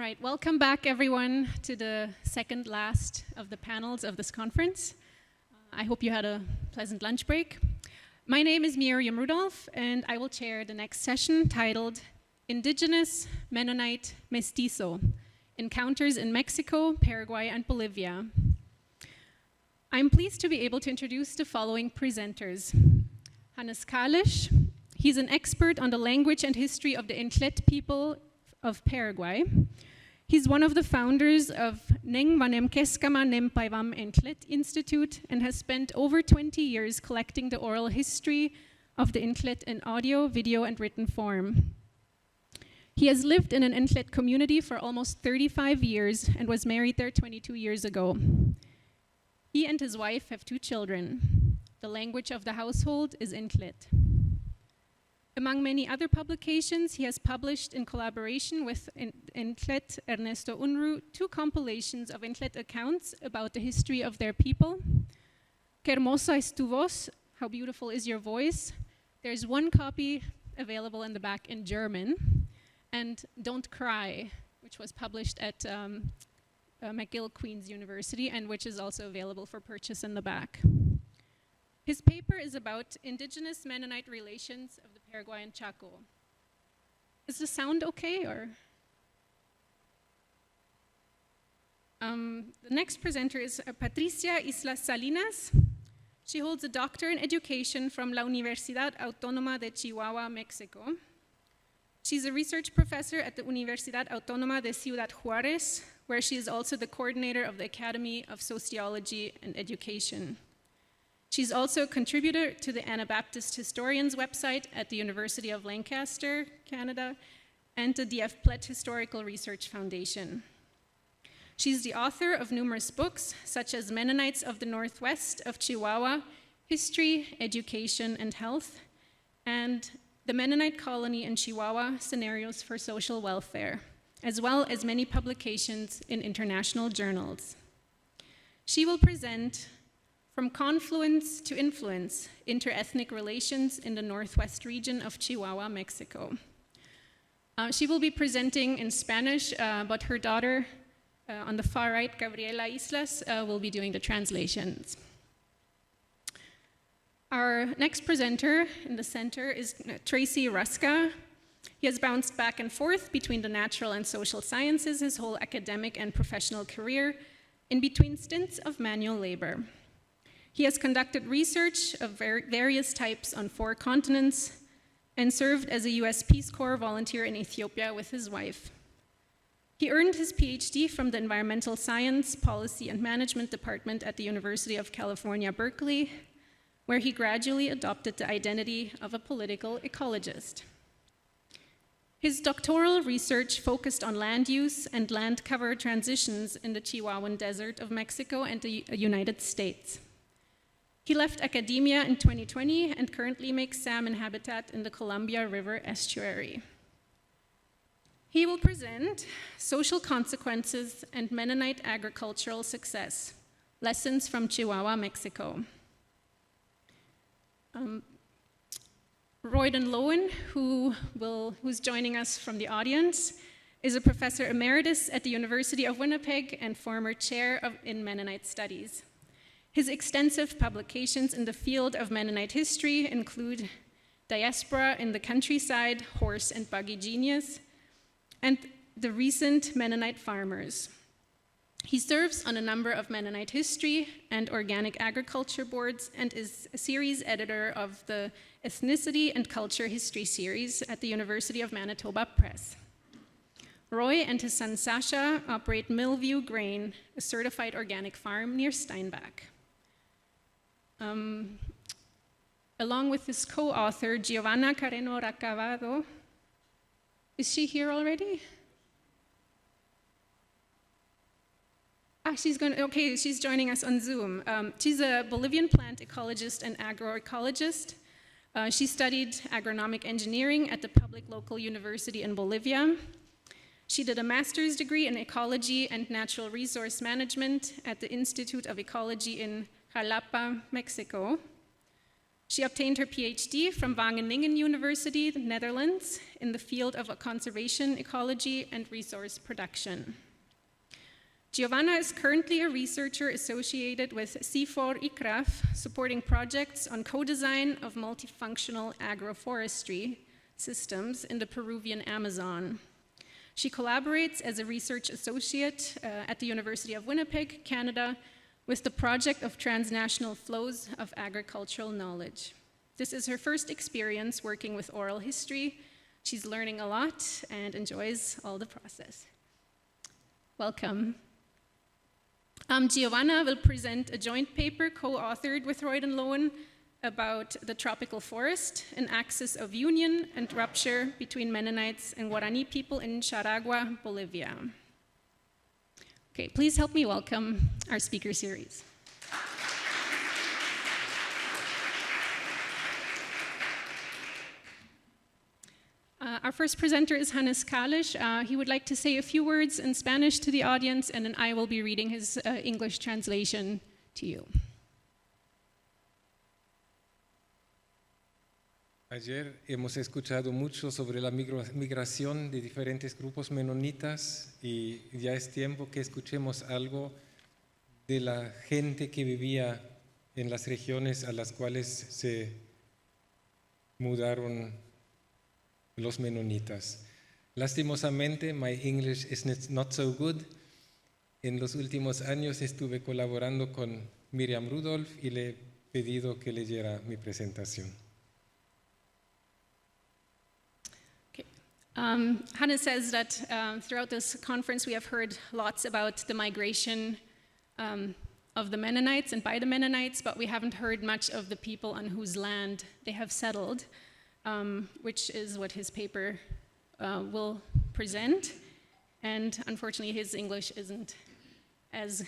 right, welcome back everyone to the second last of the panels of this conference. I hope you had a pleasant lunch break. My name is Miriam Rudolph, and I will chair the next session titled Indigenous, Mennonite, Mestizo, Encounters in Mexico, Paraguay, and Bolivia. I'm pleased to be able to introduce the following presenters. Hannes Kalisch, he's an expert on the language and history of the Entlet people of Paraguay. He's one of the founders of Neng Vanem Keskama Nempaivam Entlet Institute and has spent over 20 years collecting the oral history of the Entlet in audio, video, and written form. He has lived in an Entlet community for almost 35 years and was married there 22 years ago. He and his wife have 2 children. The language of the household is Entlet. Among many other publications, he has published in collaboration with Entlet Ernesto Unruh 2 compilations of Entlet accounts about the history of their people. Que hermosa es tu voz, how beautiful is your voice. There's 1 copy available in the back in German. And Don't Cry, which was published at McGill Queen's University and which is also available for purchase in the back. His paper is about indigenous Mennonite relations of the Paraguayan Chaco. Is the sound okay, or? The next presenter is Patricia Islas Salinas. She holds a doctor in education from La Universidad Autónoma de Chihuahua, Mexico. She's a research professor at the Universidad Autónoma de Ciudad Juárez, where she is also the coordinator of the Academy of Sociology and Education. She's also a contributor to the Anabaptist Historians website at the University of Lancaster, Canada, and the D.F. Plett Historical Research Foundation. She's the author of numerous books, such as Mennonites of the Northwest of Chihuahua, History, Education, and Health, and The Mennonite Colony in Chihuahua, Scenarios for Social Welfare, as well as many publications in international journals. She will present From Confluence to Influence, Interethnic Relations in the Northwest region of Chihuahua, Mexico. She will be presenting in Spanish, but her daughter on the far right, Gabriela Islas, will be doing the translations. Our next presenter in the center is Tracy Hruska. He has bounced back and forth between the natural and social sciences his whole academic and professional career, in between stints of manual labor. He has conducted research of various types on 4 continents and served as a US Peace Corps volunteer in Ethiopia with his wife. He earned his PhD from the Environmental Science, Policy, and Management Department at the University of California, Berkeley, where he gradually adopted the identity of a political ecologist. His doctoral research focused on land use and land cover transitions in the Chihuahuan Desert of Mexico and the United States. He left academia in 2020 and currently makes salmon habitat in the Columbia River estuary. He will present Social Consequences and Mennonite Agricultural Success, Lessons from Chihuahua, Mexico. Royden Lowen, who's joining us from the audience, is a professor emeritus at the University of Winnipeg and former chair in Mennonite Studies. His extensive publications in the field of Mennonite history include Diaspora in the Countryside, Horse and Buggy Genius, and the recent Mennonite Farmers. He serves on a number of Mennonite history and organic agriculture boards and is a series editor of the Ethnicity and Culture History series at the University of Manitoba Press. Roy and his son Sasha operate Millview Grain, a certified organic farm near Steinbach. Along with his co-author, Geovana Carreño-Rocabado. Is she here already? She's joining us on Zoom. She's a Bolivian plant ecologist and agroecologist. She studied agronomic engineering at the public local university in Bolivia. She did a master's degree in ecology and natural resource management at the Institute of Ecology in Jalapa, Mexico. She obtained her PhD from Wageningen University, the Netherlands, in the field of conservation, ecology, and resource production. Geovana is currently a researcher associated with C4 ICRAF, supporting projects on co-design of multifunctional agroforestry systems in the Peruvian Amazon. She collaborates as a research associate at the University of Winnipeg, Canada, with the project of transnational flows of agricultural knowledge. This is her first experience working with oral history. She's learning a lot and enjoys all the process. Welcome. Geovana will present a joint paper co-authored with Royd and Lowen about the tropical forest, an axis of union and rupture between Mennonites and Guarani people in Charagua, Bolivia. Okay, please help me welcome our speaker series. Our first presenter is Hannes Kalisch. He would like to say a few words in Spanish to the audience, and then I will be reading his English translation to you. Ayer hemos escuchado mucho sobre la migración de diferentes grupos menonitas y ya es tiempo que escuchemos algo de la gente que vivía en las regiones a las cuales se mudaron los menonitas. Lastimosamente, my English is not so good. En los últimos años estuve colaborando con Miriam Rudolph y le he pedido que leyera mi presentación. Hannes says that throughout this conference we have heard lots about the migration of the Mennonites and by the Mennonites, but we haven't heard much of the people on whose land they have settled, which is what his paper will present. And unfortunately, his English isn't as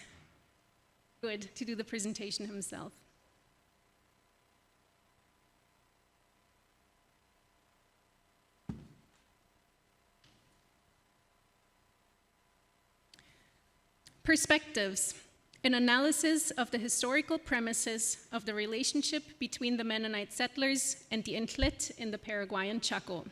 good to do the presentation himself. Perspectives, an analysis of the historical premises of the relationship between the Mennonite settlers and the Intlet in the Paraguayan Chaco.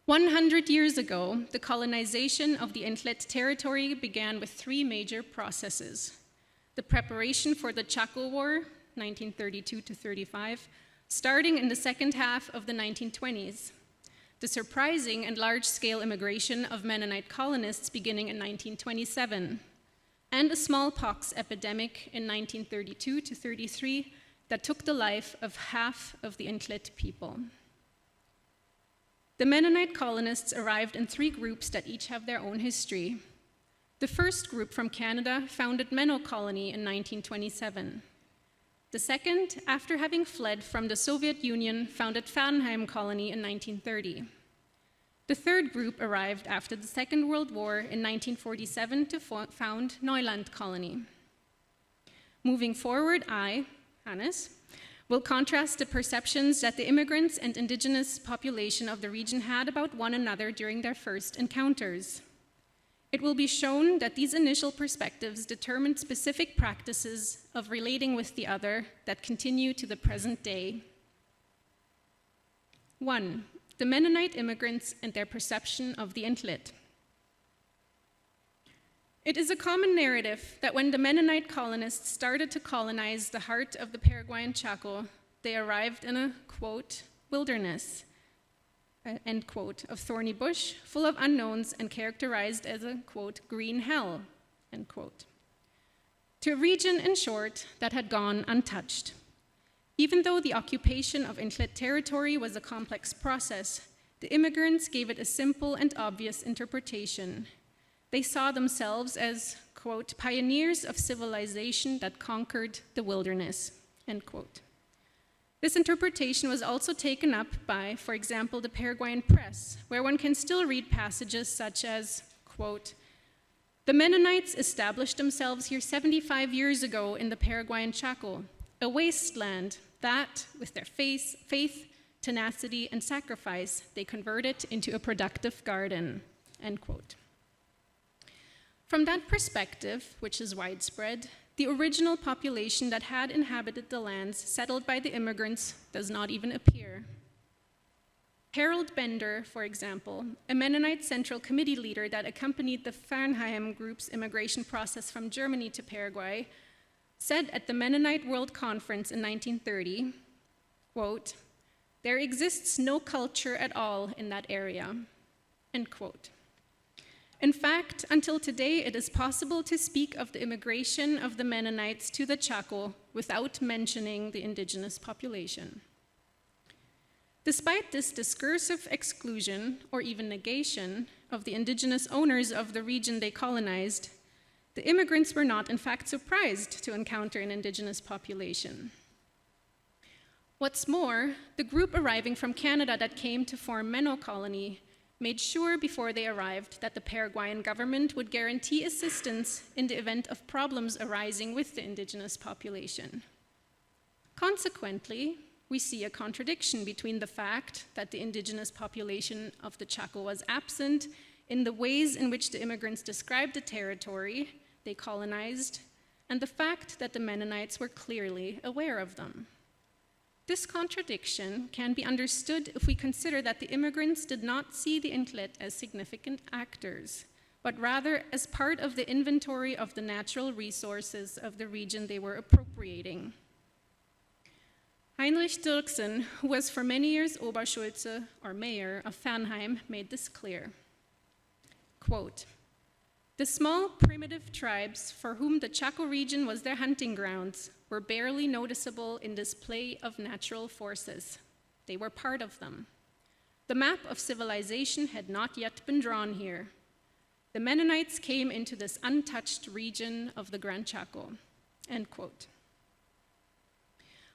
100 years ago, the colonization of the Intlet territory began with three major processes. The preparation for the Chaco War, 1932-35, starting in the second half of the 1920s. The surprising and large-scale immigration of Mennonite colonists beginning in 1927, and a smallpox epidemic in 1932-33 that took the life of half of the Intlet people. The Mennonite colonists arrived in three groups that each have their own history. The first group from Canada founded Menno Colony in 1927. The second, after having fled from the Soviet Union, founded Fernheim Colony in 1930. The third group arrived after the Second World War in 1947 to found Neuland Colony. Moving forward, I, Hannes, will contrast the perceptions that the immigrants and indigenous population of the region had about one another during their first encounters. It will be shown that these initial perspectives determined specific practices of relating with the other that continue to the present day. 1. The Mennonite immigrants and their perception of the Intlet. It is a common narrative that when the Mennonite colonists started to colonize the heart of the Paraguayan Chaco, they arrived in a, quote, wilderness, end quote, of thorny bush, full of unknowns and characterized as a, quote, green hell, end quote. To a region, in short, that had gone untouched. Even though the occupation of Intlet territory was a complex process, the immigrants gave it a simple and obvious interpretation. They saw themselves as, quote, pioneers of civilization that conquered the wilderness, end quote. This interpretation was also taken up by, for example, the Paraguayan press, where one can still read passages such as, quote, the Mennonites established themselves here 75 years ago in the Paraguayan Chaco, a wasteland that, with their faith, tenacity, and sacrifice, they converted into a productive garden, end quote. From that perspective, which is widespread, the original population that had inhabited the lands settled by the immigrants does not even appear. Harold Bender, for example, a Mennonite Central Committee leader that accompanied the Farnheim Group's immigration process from Germany to Paraguay, said at the Mennonite World Conference in 1930, quote, "There exists no culture at all in that area," end quote. In fact, until today, it is possible to speak of the immigration of the Mennonites to the Chaco without mentioning the indigenous population. Despite this discursive exclusion, or even negation, of the indigenous owners of the region they colonized, the immigrants were not, in fact, surprised to encounter an indigenous population. What's more, the group arriving from Canada that came to form Menno Colony made sure before they arrived that the Paraguayan government would guarantee assistance in the event of problems arising with the indigenous population. Consequently, we see a contradiction between the fact that the indigenous population of the Chaco was absent in the ways in which the immigrants described the territory they colonized, and the fact that the Mennonites were clearly aware of them. This contradiction can be understood if we consider that the immigrants did not see the Inklet as significant actors, but rather as part of the inventory of the natural resources of the region they were appropriating. Heinrich Dirksen, who was for many years Oberschulze, or mayor, of Farnheim, made this clear. Quote, "The small primitive tribes for whom the Chaco region was their hunting grounds were barely noticeable in this play of natural forces. They were part of them. The map of civilization had not yet been drawn here. The Mennonites came into this untouched region of the Gran Chaco," end quote.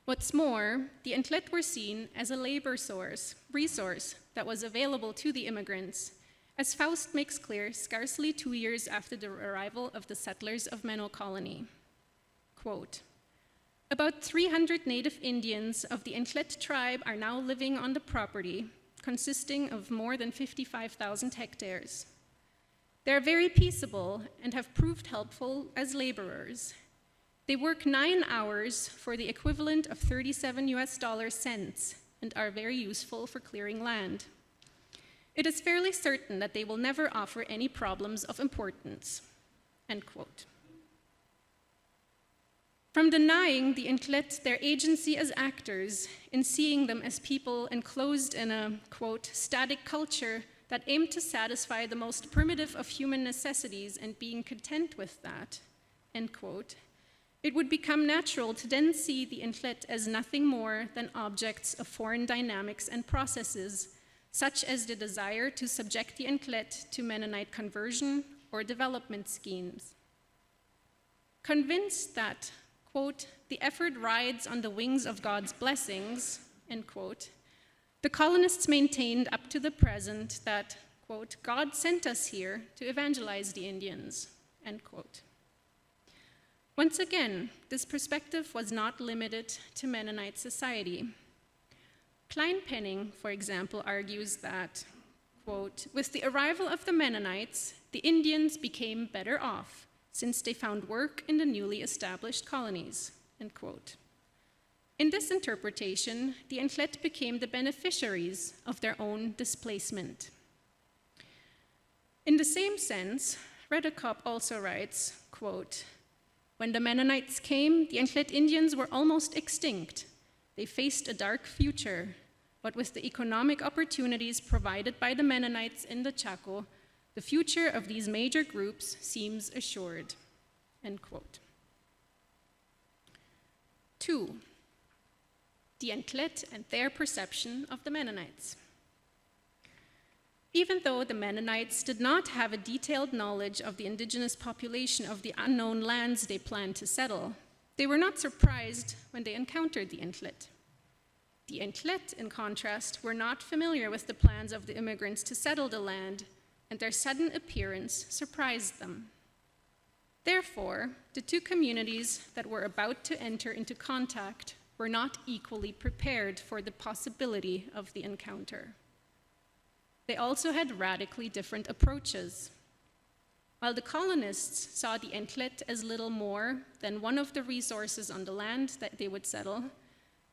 What's more, the Inklet were seen as a labor resource that was available to the immigrants, as Faust makes clear scarcely 2 years after the arrival of the settlers of Menno Colony. Quote, "About 300 native Indians of the Inklet tribe are now living on the property, consisting of more than 55,000 hectares. They are very peaceable and have proved helpful as laborers. They work 9 hours for the equivalent of $37 and are very useful for clearing land. It is fairly certain that they will never offer any problems of importance," end quote. From denying the Inklet their agency as actors in seeing them as people enclosed in a, quote, "static culture that aimed to satisfy the most primitive of human necessities and being content with that," end quote, it would become natural to then see the Inklet as nothing more than objects of foreign dynamics and processes, such as the desire to subject the Inklet to Mennonite conversion or development schemes. Convinced that, quote, "the effort rides on the wings of God's blessings," end quote, the colonists maintained up to the present that, quote, "God sent us here to evangelize the Indians," end quote. Once again, this perspective was not limited to Mennonite society. Klein Penning, for example, argues that, quote, "with the arrival of the Mennonites, the Indians became better off since they found work in the newly established colonies," end quote. In this interpretation, the Inklet became the beneficiaries of their own displacement. In the same sense, Redekop also writes, quote, "When the Mennonites came, the Inklet Indians were almost extinct. They faced a dark future, but with the economic opportunities provided by the Mennonites in the Chaco, the future of these major groups seems assured," end quote. 2. The Inklet and their perception of the Mennonites. Even though the Mennonites did not have a detailed knowledge of the indigenous population of the unknown lands they planned to settle, they were not surprised when they encountered the Inklet. The Inklet, in contrast, were not familiar with the plans of the immigrants to settle the land, and their sudden appearance surprised them. Therefore, the two communities that were about to enter into contact were not equally prepared for the possibility of the encounter. They also had radically different approaches. While the colonists saw the Entlet as little more than one of the resources on the land that they would settle,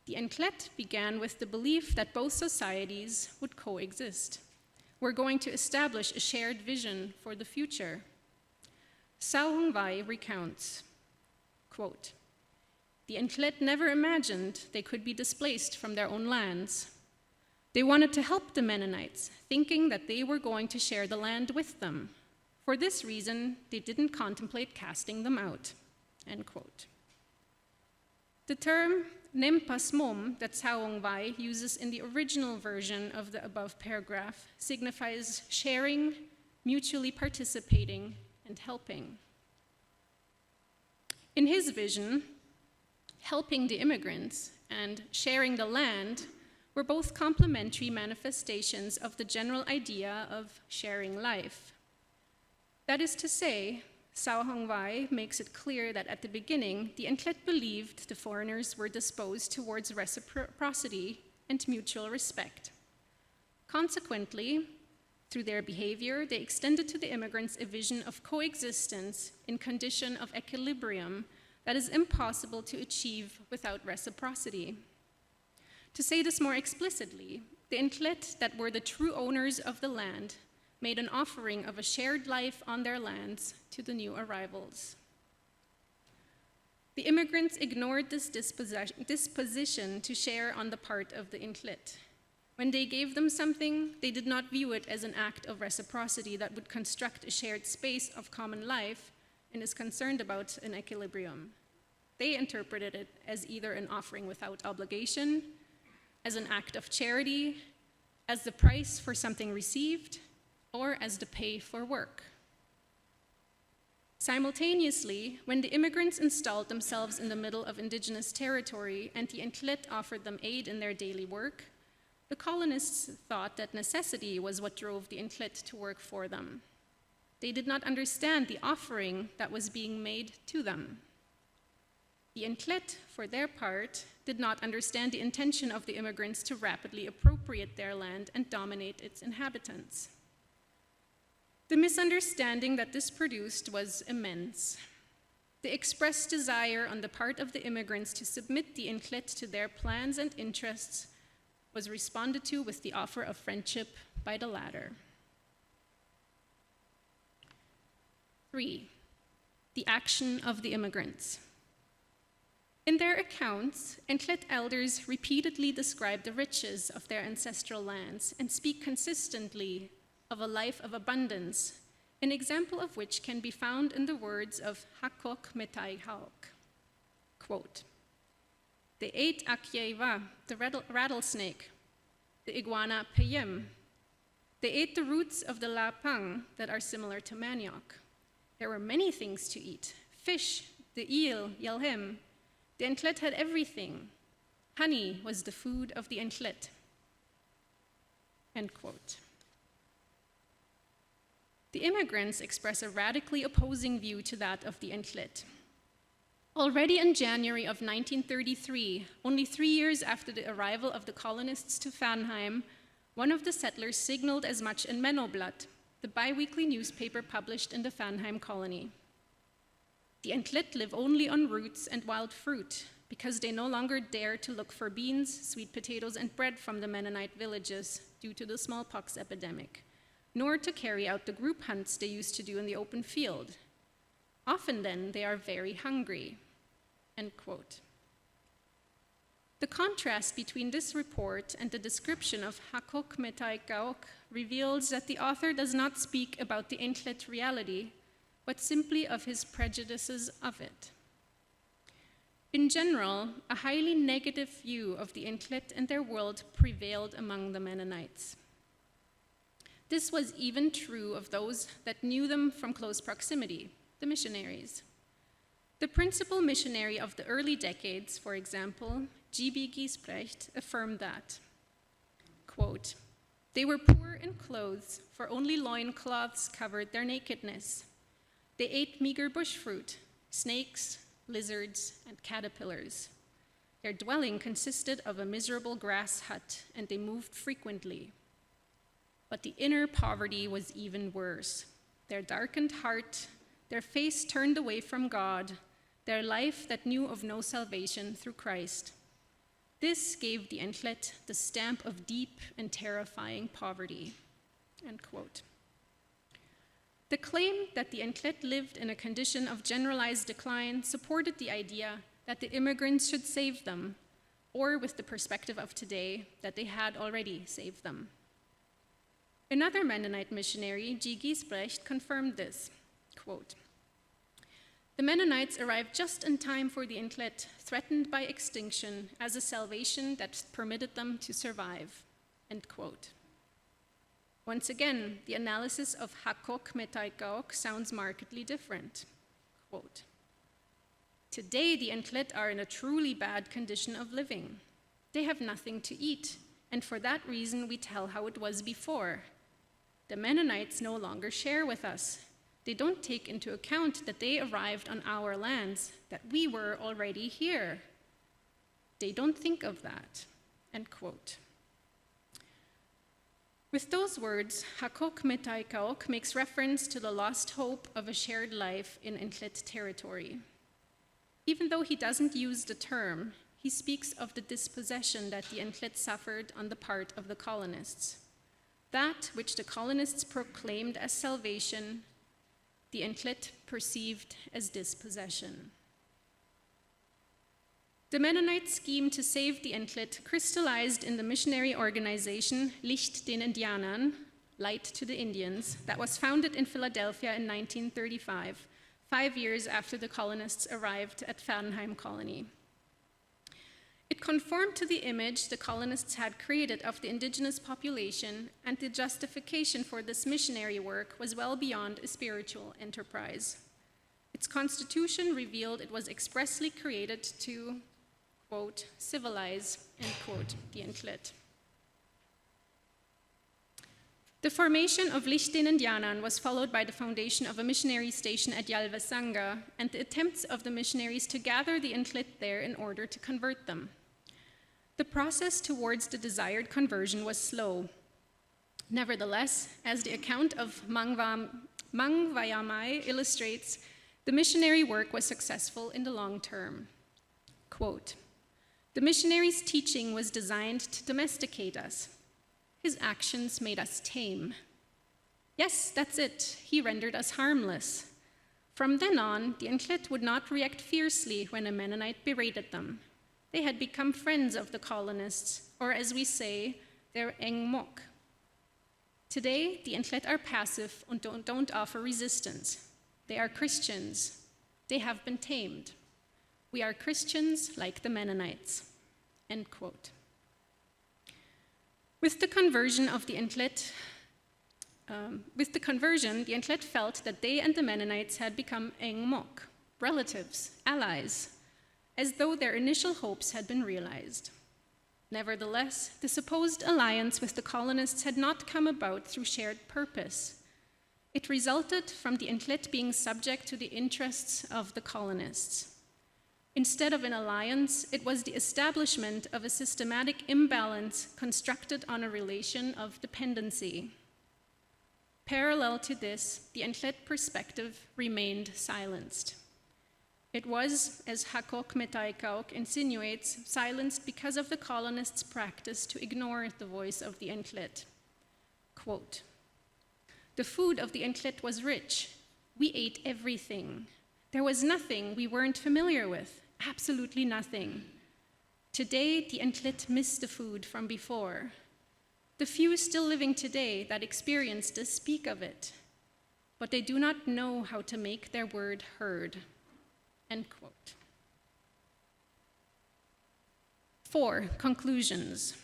the Entlet began with the belief that both societies would coexist. We're going to establish a shared vision for the future. Sao Hong Vai recounts, quote, "The Entlet never imagined they could be displaced from their own lands. They wanted to help the Mennonites, thinking that they were going to share the land with them. For this reason, they didn't contemplate casting them out," end quote. The term Nempas Mom that Sao Hong Vai uses in the original version of the above paragraph signifies sharing, mutually participating, and helping. In his vision, helping the immigrants and sharing the land were both complementary manifestations of the general idea of sharing life. That is to say, Sao Hong Vai makes it clear that at the beginning, the Entlet believed the foreigners were disposed towards reciprocity and mutual respect. Consequently, through their behavior, they extended to the immigrants a vision of coexistence in condition of equilibrium that is impossible to achieve without reciprocity. To say this more explicitly, the Entlet that were the true owners of the land made an offering of a shared life on their lands to the new arrivals. The immigrants ignored this disposition to share on the part of the Entlet. When they gave them something, they did not view it as an act of reciprocity that would construct a shared space of common life and is concerned about an equilibrium. They interpreted it as either an offering without obligation, as an act of charity, as the price for something received, or as the pay for work. Simultaneously, when the immigrants installed themselves in the middle of indigenous territory and the Entlet offered them aid in their daily work, the colonists thought that necessity was what drove the Entlet to work for them. They did not understand the offering that was being made to them. The Entlet, for their part, did not understand the intention of the immigrants to rapidly appropriate their land and dominate its inhabitants. The misunderstanding that this produced was immense. The expressed desire on the part of the immigrants to submit the Entlet to their plans and interests was responded to with the offer of friendship by the latter. 3. The action of the immigrants. In their accounts, Entlet elders repeatedly describe the riches of their ancestral lands and speak consistently of a life of abundance, an example of which can be found in the words of Hakok Metai Haok. Quote, "They ate Akyeva, the rattlesnake, the iguana peyem. They ate the roots of the lapang that are similar to manioc. There were many things to eat. Fish, the eel, yelhem. The Entlet had everything. Honey was the food of the Entlet." End quote. The immigrants express a radically opposing view to that of the Entlet. Already in January of 1933, only 3 years after the arrival of the colonists to Pfannheim, one of the settlers signaled as much in Mennoblad, the bi-weekly newspaper published in the Pfannheim colony. The Entlet live only on roots and wild fruit because they no longer dare to look for beans, sweet potatoes, and bread from the Mennonite villages due to the smallpox epidemic, nor to carry out the group hunts they used to do in the open field. Often then, they are very hungry." End quote. The contrast between this report and the description of Hakok Metai Gaok reveals that the author does not speak about the Entlet reality, but simply of his prejudices of it. In general, a highly negative view of the Entlet and their world prevailed among the Mennonites. This was even true of those that knew them from close proximity, the missionaries. The principal missionary of the early decades, for example, G.B. Giesbrecht, affirmed that, quote, "They were poor in clothes, for only loincloths covered their nakedness. They ate meager bush fruit, snakes, lizards, and caterpillars. Their dwelling consisted of a miserable grass hut, and they moved frequently. But the inner poverty was even worse. their darkened heart, their face turned away from God, their life that knew of no salvation through Christ. This gave the Entlet the stamp of deep and terrifying poverty." End quote. The claim that the Entlet lived in a condition of generalized decline supported the idea that the immigrants should save them, or with the perspective of today, that they had already saved them. Another Mennonite missionary, G. Giesbrecht, confirmed this, quote, "The Mennonites arrived just in time for the Entlet, threatened by extinction, as a salvation that permitted them to survive." End quote. Once again, the analysis of Hakok Metaikaok sounds markedly different. Quote, "Today, the Entlet are in a truly bad condition of living. They have nothing to eat, and for that reason we tell how it was before. The Mennonites no longer share with us. They don't take into account that they arrived on our lands, that we were already here. They don't think of that." End quote. With those words, Hakok Metaikaok makes reference to the lost hope of a shared life in Entlet territory. Even though he doesn't use the term, he speaks of the dispossession that the Entlet suffered on the part of the colonists. That which the colonists proclaimed as salvation, the Entlet perceived as dispossession. The Mennonite scheme to save the Entlet crystallized in the missionary organization Licht den Indianern, Light to the Indians, that was founded in Philadelphia in 1935, 5 years after the colonists arrived at Fernheim Colony. It conformed to the image the colonists had created of the indigenous population, and the justification for this missionary work was well beyond a spiritual enterprise. Its constitution revealed it was expressly created to, quote, "civilize," end quote, the Entlet. The formation of Licht den Indianern was followed by the foundation of a missionary station at Yalvasanga and the attempts of the missionaries to gather the Entlet there in order to convert them. The process towards the desired conversion was slow. Nevertheless, as the account of Mangvayamai illustrates, the missionary work was successful in the long term. Quote, "The missionary's teaching was designed to domesticate us. His actions made us tame. Yes, that's it, he rendered us harmless. From then on, the Entlet would not react fiercely when a Mennonite berated them. They had become friends of the colonists, or as we say, their engmok. Today, the Entlet are passive and don't offer resistance. They are Christians. They have been tamed. We are Christians like the Mennonites." End quote. With the conversion, the Entlet felt that they and the Mennonites had become engmok, relatives, allies, as though their initial hopes had been realized. Nevertheless, the supposed alliance with the colonists had not come about through shared purpose. It resulted from the Entlet being subject to the interests of the colonists. Instead of an alliance, it was the establishment of a systematic imbalance constructed on a relation of dependency. Parallel to this, the Entlet perspective remained silenced. It was, as Hakok Metaikaok insinuates, silenced because of the colonists' practice to ignore the voice of the Entlet. Quote, "The food of the Entlet was rich. We ate everything. There was nothing we weren't familiar with, absolutely nothing. Today, the Entlet miss the food from before. The few still living today that experience this speak of it, but they do not know how to make their word heard." End quote. 4. Conclusions.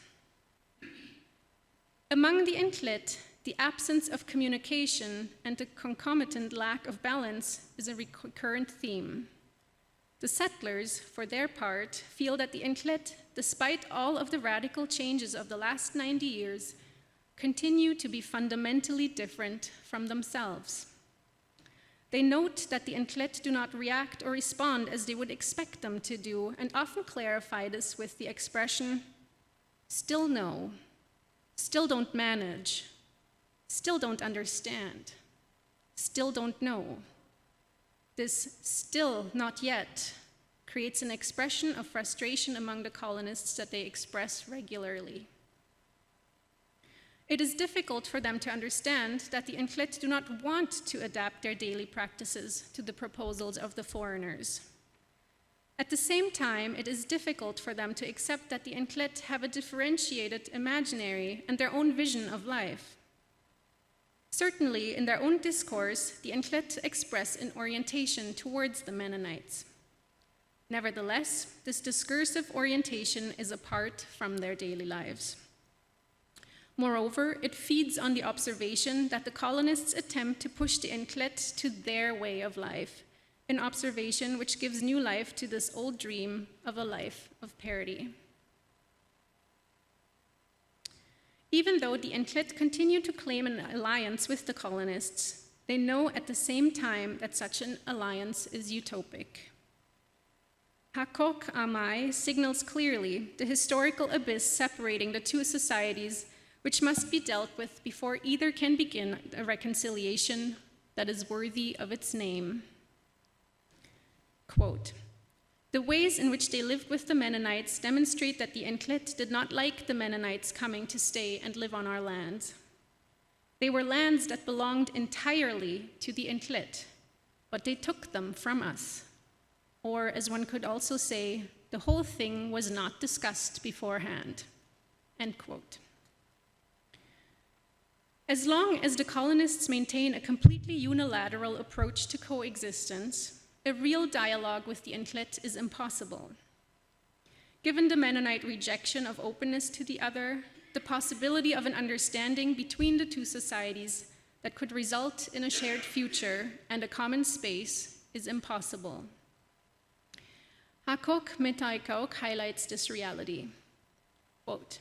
Among the Entlet, the absence of communication and the concomitant lack of balance is a recurrent theme. The settlers, for their part, feel that the Entlet, despite all of the radical changes of the last 90 years, continue to be fundamentally different from themselves. They note that the Entlet do not react or respond as they would expect them to do, and often clarify this with the expression, "still no," "still don't manage," "still don't understand." still don't know. This still not yet creates an expression of frustration among the colonists that they express regularly. It is difficult for them to understand that the Inklet do not want to adapt their daily practices to the proposals of the foreigners. At the same time, it is difficult for them to accept that the Inklet have a differentiated imaginary and their own vision of life. Certainly, in their own discourse, the Inklet express an orientation towards the Mennonites. Nevertheless, this discursive orientation is apart from their daily lives. Moreover, it feeds on the observation that the colonists attempt to push the Inklet to their way of life, an observation which gives new life to this old dream of a life of parity. Even though the Inklet continue to claim an alliance with the colonists, they know at the same time that such an alliance is utopic. Hakok Amai signals clearly the historical abyss separating the two societies, which must be dealt with before either can begin a reconciliation that is worthy of its name. Quote, "The ways in which they lived with the Mennonites demonstrate that the Inklet did not like the Mennonites coming to stay and live on our lands. They were lands that belonged entirely to the Inklet, but they took them from us. Or, as one could also say, the whole thing was not discussed beforehand." End quote. As long as the colonists maintain a completely unilateral approach to coexistence, a real dialogue with the Inklet is impossible. Given the Mennonite rejection of openness to the other, the possibility of an understanding between the two societies that could result in a shared future and a common space is impossible. Hakok Metaikaok highlights this reality. Quote,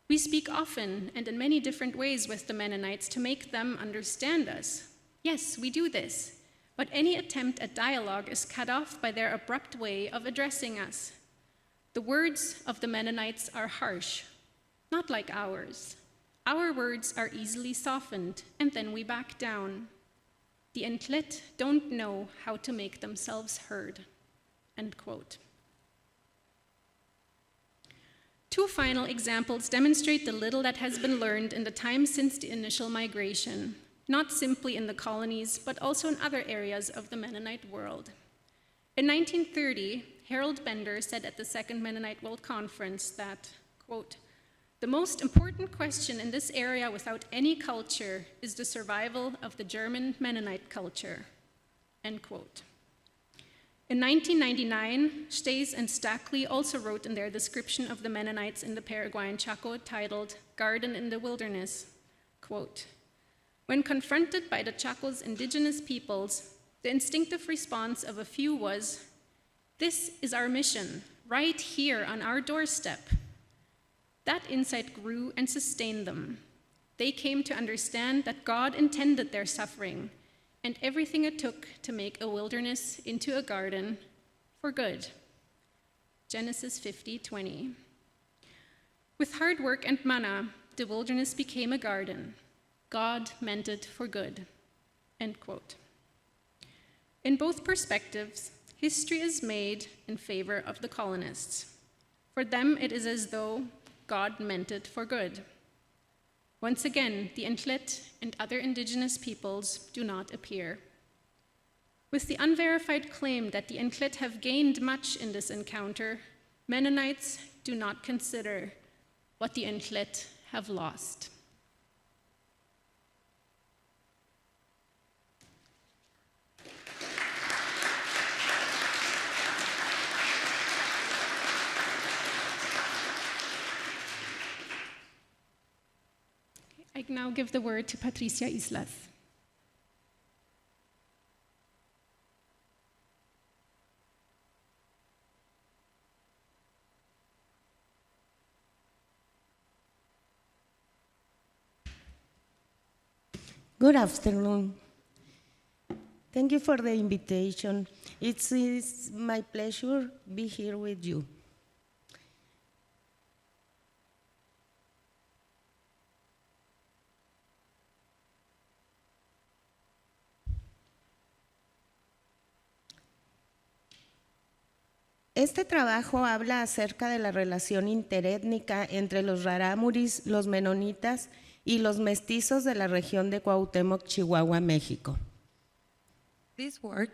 "We speak often and in many different ways with the Mennonites to make them understand us. Yes, we do this, but any attempt at dialogue is cut off by their abrupt way of addressing us. The words of the Mennonites are harsh, not like ours. Our words are easily softened, and then we back down. The Inklet don't know how to make themselves heard." End quote. Two final examples demonstrate the little that has been learned in the time since the initial migration, not simply in the colonies, but also in other areas of the Mennonite world. In 1930, Harold Bender said at the Second Mennonite World Conference that, quote, "The most important question in this area without any culture is the survival of the German Mennonite culture." End quote. In 1999, Staes and Stackley also wrote in their description of the Mennonites in the Paraguayan Chaco titled "Garden in the Wilderness," quote, "When confronted by the Chaco's indigenous peoples, the instinctive response of a few was, 'This is our mission, right here on our doorstep.' That insight grew and sustained them. They came to understand that God intended their suffering and everything it took to make a wilderness into a garden for good." Genesis 50:20. With hard work and manna, the wilderness became a garden. God meant it for good. End quote. In both perspectives, history is made in favor of the colonists. For them, it is as though God meant it for good. Once again, the Inklet and other indigenous peoples do not appear. With the unverified claim that the Inklet have gained much in this encounter, Mennonites do not consider what the Inklet have lost. I now give the word to Patricia Islas. Good afternoon. Thank you for the invitation. It's my pleasure to be here with you. Este trabajo habla acerca de la relación interétnica entre los rarámuris, los menonitas y los mestizos de la región de Cuauhtémoc, Chihuahua, México. This work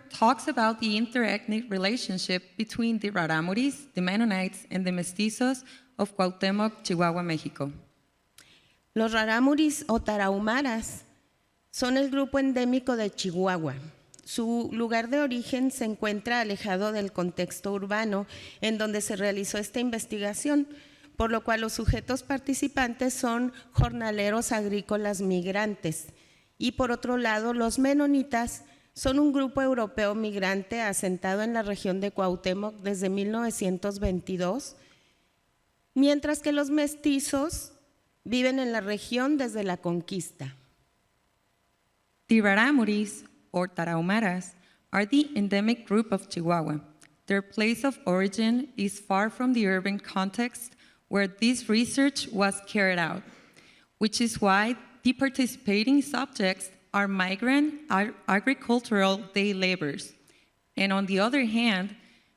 talks about the interethnic relationship between the Raramuris, the Mennonites, and the Mestizos of Cuauhtémoc, Chihuahua, Mexico. Los rarámuris o tarahumaras son el grupo endémico de Chihuahua. Su lugar de origen se encuentra alejado del contexto urbano en donde se realizó esta investigación, por lo cual los sujetos participantes son jornaleros agrícolas migrantes. Y por otro lado, los menonitas son un grupo europeo migrante asentado en la región de Cuauhtémoc desde 1922, mientras que los mestizos viven en la región desde la conquista. The Raramuris, or Tarahumaras, are the endemic group of Chihuahua. Their place of origin is far from the urban context where this research was carried out, which is why the participating subjects are migrant agricultural day laborers. And on the other hand,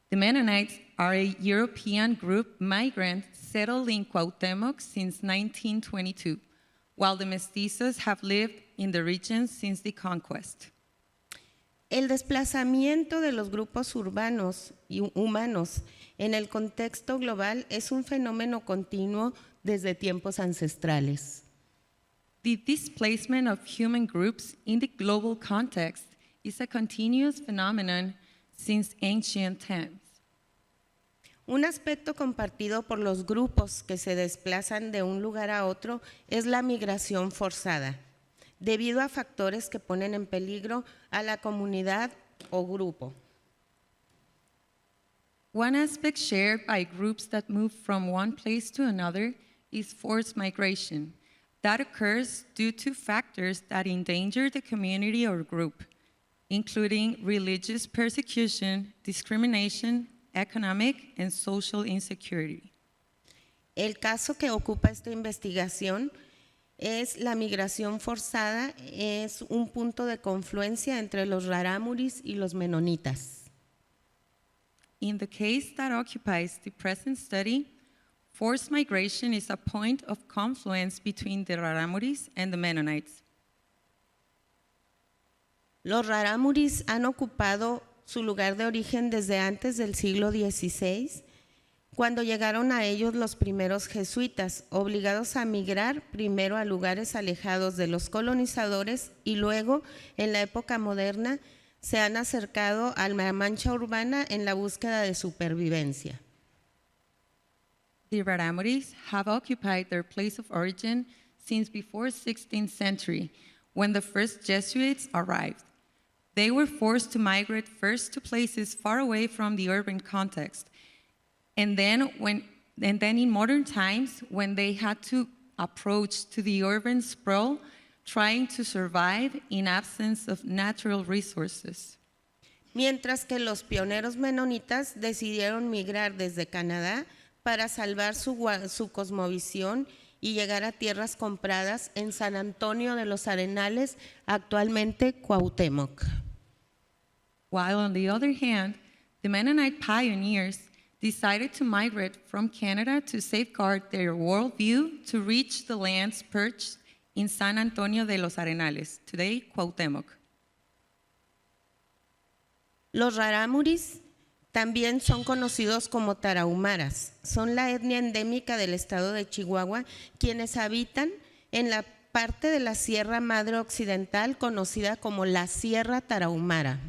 the Mennonites are a European group migrant settled in Cuauhtémoc since 1922, while the Mestizos have lived in the region since the conquest. El desplazamiento de los grupos urbanos y humanos en el contexto global es un fenómeno continuo desde tiempos ancestrales. The displacement of human groups in the global context is a continuous phenomenon since ancient times. Un aspecto compartido por los grupos que se desplazan de un lugar a otro es la migración forzada, debido a factores que ponen en peligro a la comunidad o grupo. One aspect shared by groups that move from one place to another is forced migration. That occurs due to factors that endanger the community or group, including religious persecution, discrimination, economic and social insecurity. El caso que ocupa esta investigación es la migración forzada, es un punto de confluencia entre los rarámuris y los menonitas. In the case that occupies the present study, forced migration is a point of confluence between the Raramuris and the Mennonites. Los rarámuris han ocupado su lugar de origen desde antes del siglo XVI, cuando llegaron a ellos los primeros jesuitas, obligados a migrar primero a lugares alejados de los colonizadores y luego, en la época moderna, se han acercado a la mancha urbana en la búsqueda de supervivencia. The Raramuris have occupied their place of origin since before 16th century, when the first Jesuits arrived. They were forced to migrate first to places far away from the urban context, and then in modern times, when they had to approach to the urban sprawl, trying to survive in absence of natural resources. Mientras que los pioneros menonitas decidieron migrar desde Canadá para salvar su cosmovisión y llegar a tierras compradas en San Antonio de los Arenales, actualmente Cuauhtémoc. While on the other hand, the Mennonite pioneers decided to migrate from Canada to safeguard their worldview to reach the lands perched in San Antonio de los Arenales, today Cuauhtémoc. Los rarámuris también son conocidos como tarahumaras. Son la etnia endémica del estado de Chihuahua, quienes habitan en la parte de la Sierra Madre Occidental conocida como la Sierra Tarahumara.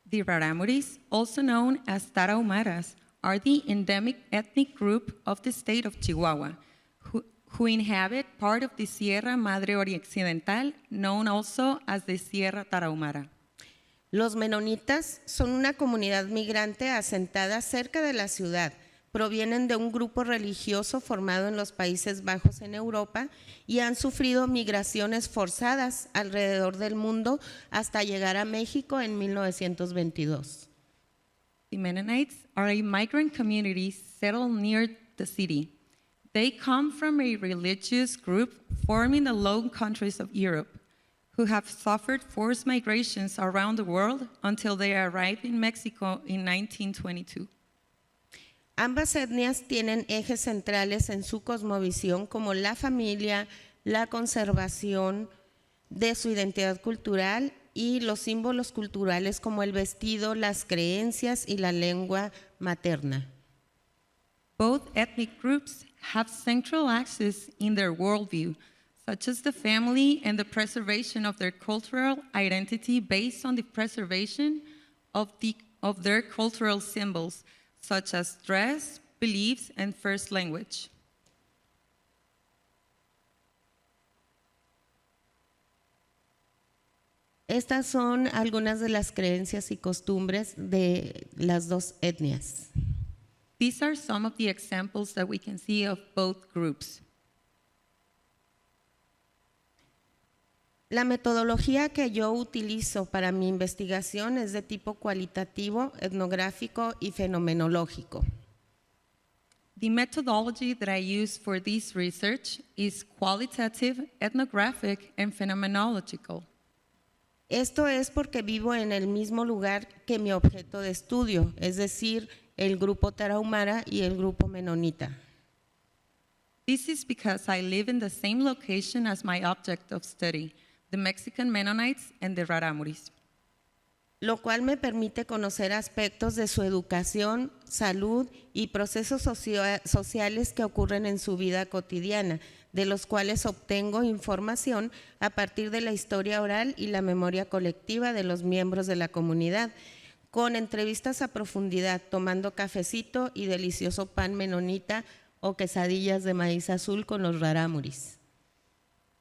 The Raramuris, also known as Tarahumaras, are the endemic ethnic group of the state of Chihuahua, who inhabit part of the Sierra Madre Occidental, known also as the Sierra Tarahumara. Los menonitas son una comunidad migrante asentada cerca de la ciudad. Provienen de un grupo religioso formado en los Países Bajos en Europa y han sufrido migraciones forzadas alrededor del mundo hasta llegar a México en 1922. The Mennonites are a migrant community settled near the city. They come from a religious group formed in the Low Countries of Europe, who have suffered forced migrations around the world until they arrived in Mexico in 1922. Ambas etnias tienen ejes centrales en su cosmovisión como la familia, la conservación de su identidad cultural y los símbolos culturales como el vestido, las creencias y la lengua materna. Both ethnic groups have central axes in their worldview, such as the family and the preservation of their cultural identity based on the preservation of their cultural symbols, such as dress, beliefs, and first language. Estas son algunas de las creencias y costumbres de las dos etnias. These are some of the examples that we can see of both groups. La metodología que yo utilizo para mi investigación es de tipo cualitativo, etnográfico y fenomenológico. The methodology that I use for this research is qualitative, ethnographic, and phenomenological. Esto es porque vivo en el mismo lugar que mi objeto de estudio, es decir, el grupo tarahumara y el grupo menonita. This is because I live in the same location as my object of study, the Mexican Mennonites and the Raramuris. Lo cual me permite conocer aspectos de su educación, salud y procesos sociales que ocurren en su vida cotidiana, de los cuales obtengo información a partir de la historia oral y la memoria colectiva de los miembros de la comunidad, con entrevistas a profundidad, tomando cafecito y delicioso pan menonita o quesadillas de maíz azul con los raramuris.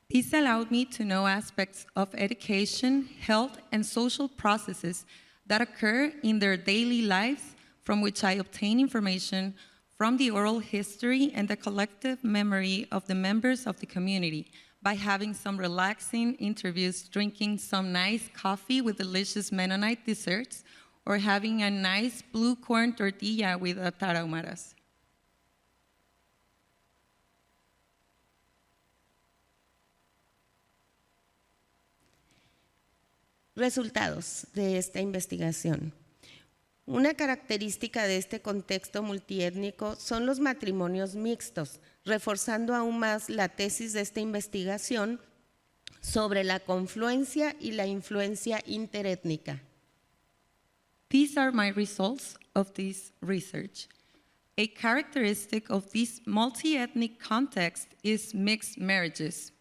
This allowed me to know aspects of education, health, and social processes that occur in their daily lives, from which I obtain information from the oral history and the collective memory of the members of the community by having some relaxing interviews, drinking some nice coffee with delicious Mennonite desserts, or having a nice blue corn tortilla with tarahumaras. Resultados de esta investigación. Una característica de este contexto multiétnico son los matrimonios mixtos, reforzando aún más la tesis de esta investigación sobre la confluencia y la influencia interétnica. These are my results of this research. A characteristic of this multi-ethnic context is mixed marriages,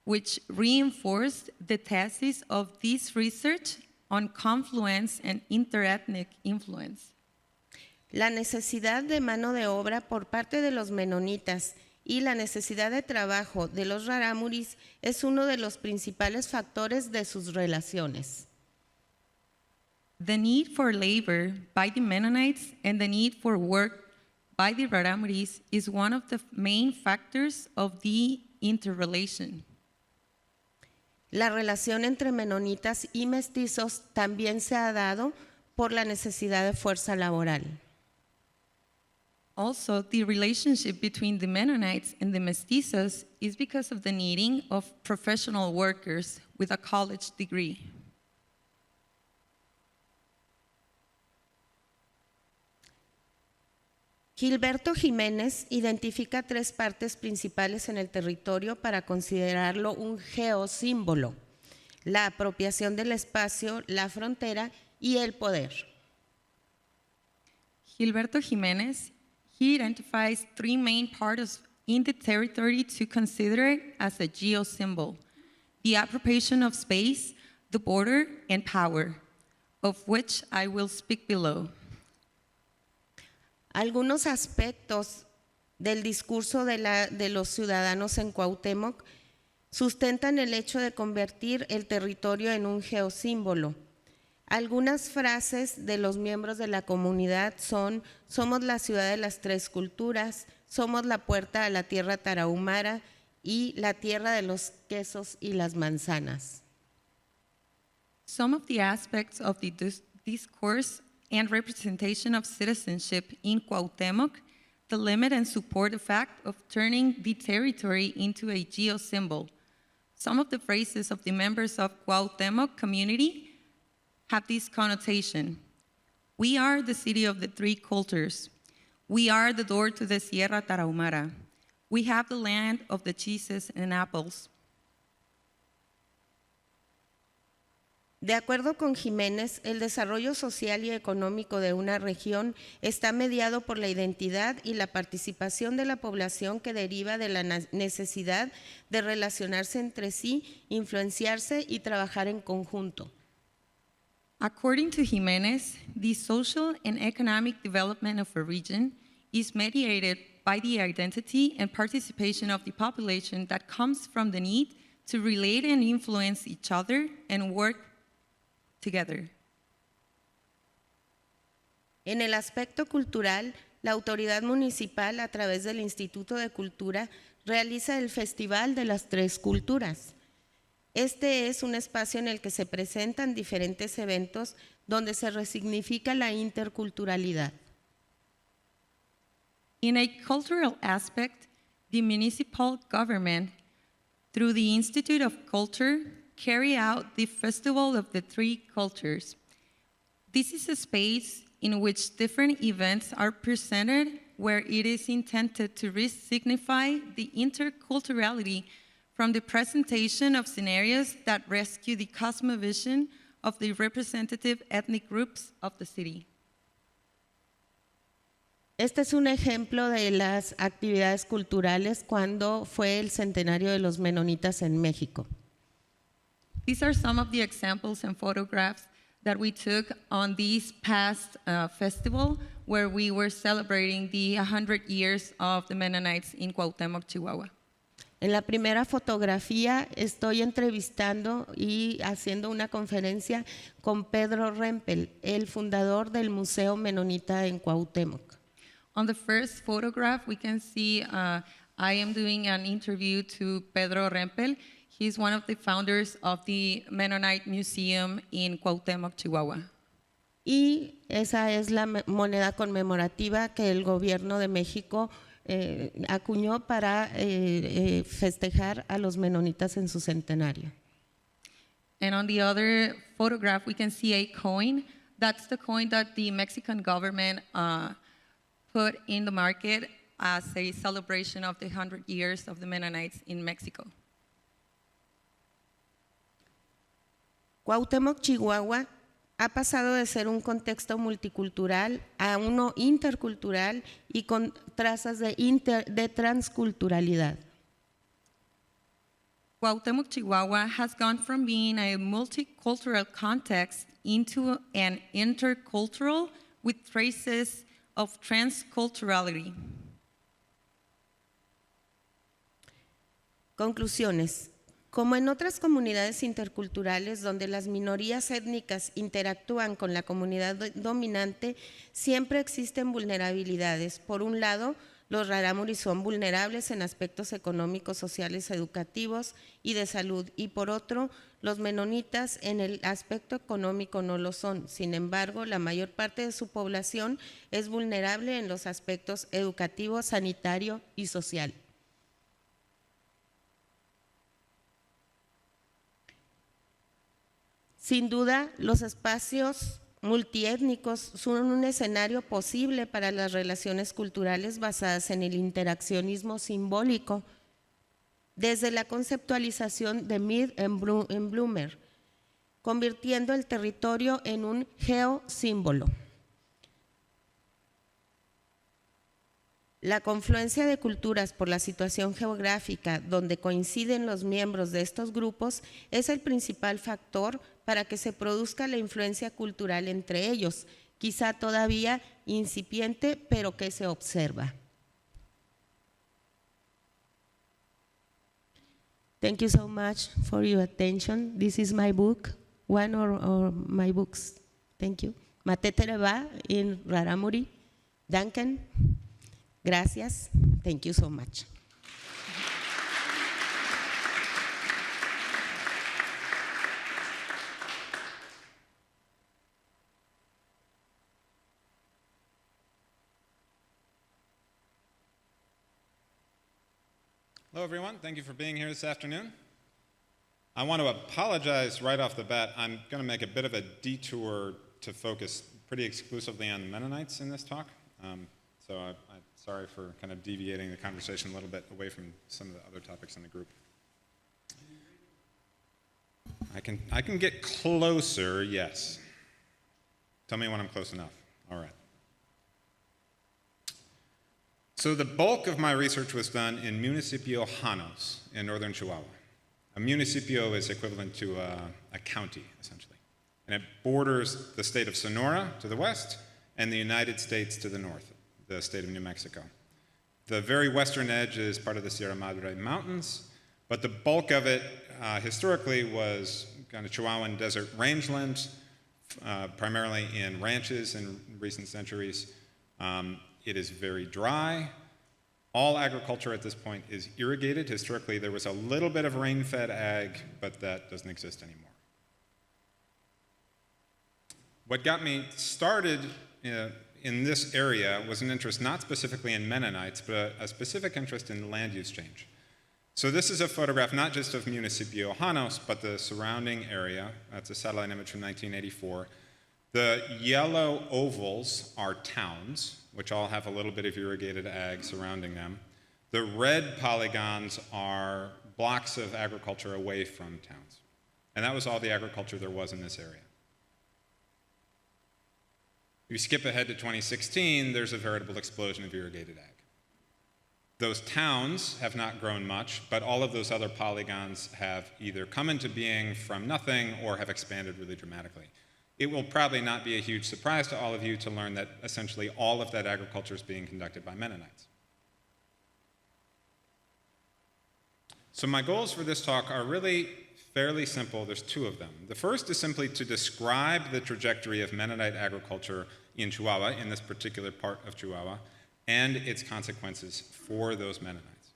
which reinforced the thesis of this research on confluence and interethnic influence. La necesidad de mano de obra por parte de los menonitas y la necesidad de trabajo de los raramuris es uno de los principales factores de sus relaciones. The need for labor by the Mennonites and the need for work by the raramuris is one of the main factors of the interrelation. La relación entre menonitas y mestizos también se ha dado por la necesidad de fuerza laboral. Also, the relationship between the Mennonites and the Mestizos is because of the needing of professional workers with a college degree. Gilberto Jiménez identifica tres partes principales en el territorio para considerarlo un geosímbolo: la apropiación del espacio, la frontera y el poder. Gilberto Jiménez, he identifies three main parts in the territory to consider it as a geosymbol: the appropriation of space, the border, and power, of which I will speak below. Algunos aspectos del discurso de los ciudadanos en Cuauhtémoc sustentan el hecho de convertir el territorio en un geosímbolo. Algunas frases de los miembros de la comunidad son: somos la ciudad de las tres culturas, somos la puerta a la tierra tarahumara y la tierra de los quesos y las manzanas. Some of the aspects of the discourse and representation of citizenship in Cuauhtémoc delimit and support the fact of turning the territory into a geosymbol. Some of the phrases of the members of Cuauhtemoc community have this connotation. We are the city of the three cultures. We are the door to the Sierra Tarahumara. We have the land of the cheeses and apples. De acuerdo con Jiménez, el desarrollo social y económico de una región está mediado por la identidad y la participación de la población que deriva de la necesidad de relacionarse entre sí, influenciarse y trabajar en conjunto. According to Jiménez, the social and economic development of a region is mediated by the identity and participation of the population that comes from the need to relate and influence each other and work together. En el aspecto cultural, la autoridad municipal, a través del Instituto de Cultura, realiza el Festival de las Tres Culturas. Este es un espacio en el que se presentan diferentes eventos donde se resignifica la interculturalidad. In a cultural aspect, the municipal government, through the Institute of Culture, carry out the Festival of the Three Cultures. This is a space in which different events are presented where it is intended to re-signify the interculturality from the presentation of scenarios that rescue the cosmovision of the representative ethnic groups of the city. Este es un ejemplo de las actividades culturales cuando fue el centenario de los menonitas en México. These are some of the examples and photographs that we took on this past festival where we were celebrating the 100 years of the Mennonites in Cuauhtemoc, Chihuahua. En la primera fotografía estoy entrevistando y haciendo una conferencia con Pedro Rempel, el fundador del Museo Menonita en Cuauhtemoc. On the first photograph, we can see I am doing an interview to Pedro Rempel. He's one of the founders of the Mennonite Museum in Cuauhtemoc, Chihuahua. Y esa es la moneda conmemorativa que el gobierno de México acuñó para festejar a los menonitas en su centenario. And on the other photograph, we can see a coin. That's the coin that the Mexican government put in the market as a celebration of the 100 years of the Mennonites in Mexico. Cuauhtemoc, Chihuahua, ha pasado de ser un contexto multicultural a uno intercultural y con trazas de transculturalidad. Cuauhtemoc, Chihuahua has gone from being a multicultural context into an intercultural with traces of transculturality. Conclusiones. Como en otras comunidades interculturales donde las minorías étnicas interactúan con la comunidad dominante, siempre existen vulnerabilidades. Por un lado, los rarámuris son vulnerables en aspectos económicos, sociales, educativos y de salud, y por otro, los menonitas en el aspecto económico no lo son. Sin embargo, la mayor parte de su población es vulnerable en los aspectos educativo, sanitario y social. Sin duda, los espacios multiétnicos son un escenario posible para las relaciones culturales basadas en el interaccionismo simbólico, desde la conceptualización de Mead en Bloomer, convirtiendo el territorio en un geosímbolo. La confluencia de culturas por la situación geográfica donde coinciden los miembros de estos grupos es el principal factor para que se produzca la influencia cultural entre ellos, quizá todavía incipiente, pero que se observa. Thank you so much for your attention. This is my book, one of my books. Thank you. Matetereba in Raramuri. Duncan. Gracias. Thank you so much. Hello, everyone. Thank you for being here this afternoon. I want to apologize right off the bat. I'm going to make a bit of a detour to focus pretty exclusively on the Mennonites in this talk. So I'm sorry for kind of deviating the conversation a little bit away from some of the other topics in the group. I can get closer, yes. Tell me when I'm close enough. All right. So the bulk of my research was done in Municipio Janos in northern Chihuahua. A municipio is equivalent to a county, essentially. And it borders the state of Sonora to the west and the United States to the north, the state of New Mexico. The very western edge is part of the Sierra Madre Mountains, but the bulk of it historically was kind of Chihuahuan desert rangeland, primarily in ranches in recent centuries. It is very dry. All agriculture at this point is irrigated. Historically, there was a little bit of rain-fed ag, but that doesn't exist anymore. What got me started in this area was an interest not specifically in Mennonites, but a specific interest in land use change. So this is a photograph not just of Municipio Janos, but the surrounding area. That's a satellite image from 1984. The yellow ovals are towns, which all have a little bit of irrigated ag surrounding them. The red polygons are blocks of agriculture away from towns. And that was all the agriculture there was in this area. If you skip ahead to 2016, there's a veritable explosion of irrigated ag. Those towns have not grown much, but all of those other polygons have either come into being from nothing or have expanded really dramatically. It will probably not be a huge surprise to all of you to learn that essentially all of that agriculture is being conducted by Mennonites. So my goals for this talk are really fairly simple. There's two of them. The first is simply to describe the trajectory of Mennonite agriculture in Chihuahua, in this particular part of Chihuahua, and its consequences for those Mennonites.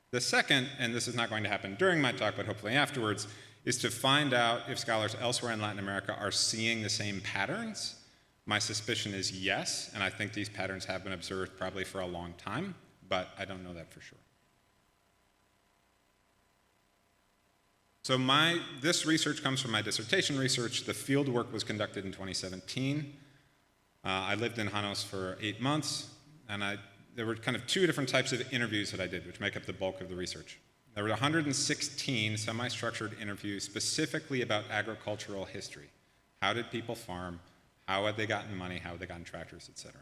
The second, and this is not going to happen during my talk, but hopefully afterwards, is to find out if scholars elsewhere in Latin America are seeing the same patterns. My suspicion is yes, and I think these patterns have been observed probably for a long time, but I don't know that for sure. So this research comes from my dissertation research. The field work was conducted in 2017. I lived in Janos for 8 months, and there were kind of two different types of interviews that I did, which make up the bulk of the research. There were 116 semi-structured interviews specifically about agricultural history. How did people farm? How had they gotten money? How had they gotten tractors, etc.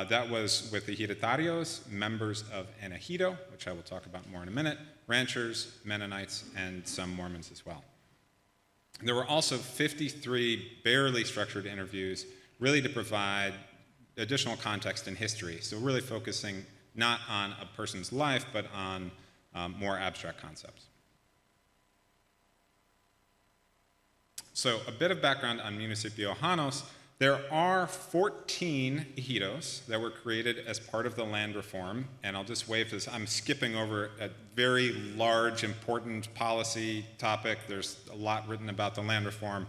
That was with ejidetarios, members of an ejido, which I will talk about more in a minute, ranchers, Mennonites, and some Mormons as well. There were also 53 barely structured interviews, really to provide additional context and history. So really focusing not on a person's life, but on more abstract concepts. So a bit of background on Municipio Janos. There are 14 ejidos that were created as part of the land reform, and I'll just wave this. I'm skipping over a very large, important policy topic. There's a lot written about the land reform.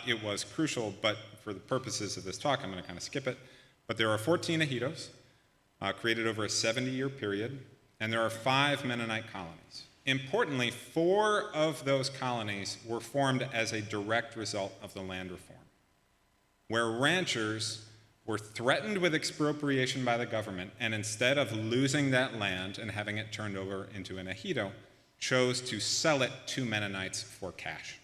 It was crucial, but for the purposes of this talk, I'm going to kind of skip it. But there are 14 ejidos created over a 70-year period, and there are 5 Mennonite colonies. Importantly, 4 of those colonies were formed as a direct result of the land reform, where ranchers were threatened with expropriation by the government, and instead of losing that land and having it turned over into an ejido, chose to sell it to Mennonites for cash.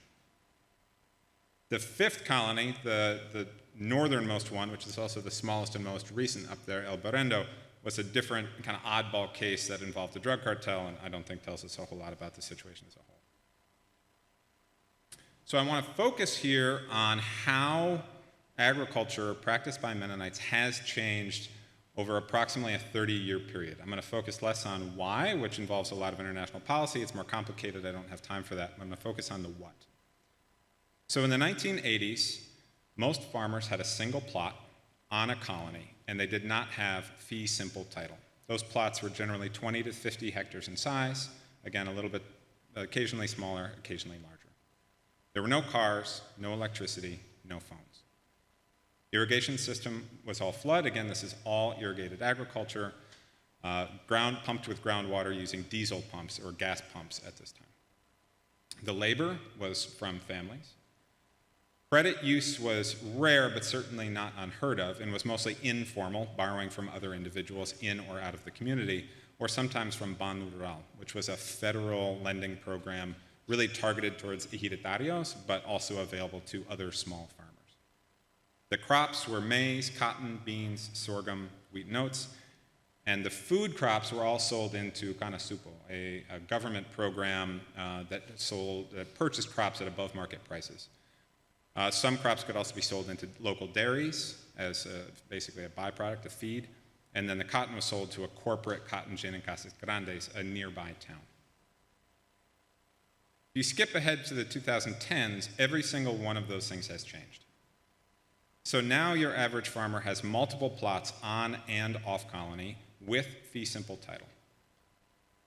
The 5th colony, the northernmost one, which is also the smallest and most recent up there, El Berendo, was a different kind of oddball case that involved the drug cartel, and I don't think tells us a whole lot about the situation as a whole. So I want to focus here on how agriculture practiced by Mennonites has changed over approximately a 30-year period. I'm going to focus less on why, which involves a lot of international policy. It's more complicated. I don't have time for that. I'm going to focus on the what. So in the 1980s, most farmers had a single plot on a colony, and they did not have fee simple title. Those plots were generally 20 to 50 hectares in size, again, a little bit occasionally smaller, occasionally larger. There were no cars, no electricity, no phones. Irrigation system was all flood. Again, this is all irrigated agriculture, pumped with groundwater using diesel pumps or gas pumps at this time. The labor was from families. Credit use was rare, but certainly not unheard of, and was mostly informal, borrowing from other individuals in or out of the community, or sometimes from Ban Rural, which was a federal lending program really targeted towards ejidatarios, but also available to other small farmers. The crops were maize, cotton, beans, sorghum, wheat and oats, and the food crops were all sold into Canasupo, a government program that purchased crops at above market prices. Some crops could also be sold into local dairies as basically a byproduct of feed, and then the cotton was sold to a corporate cotton gin in Casas Grandes, a nearby town. If you skip ahead to the 2010s, every single one of those things has changed. So now your average farmer has multiple plots on and off colony with fee simple title.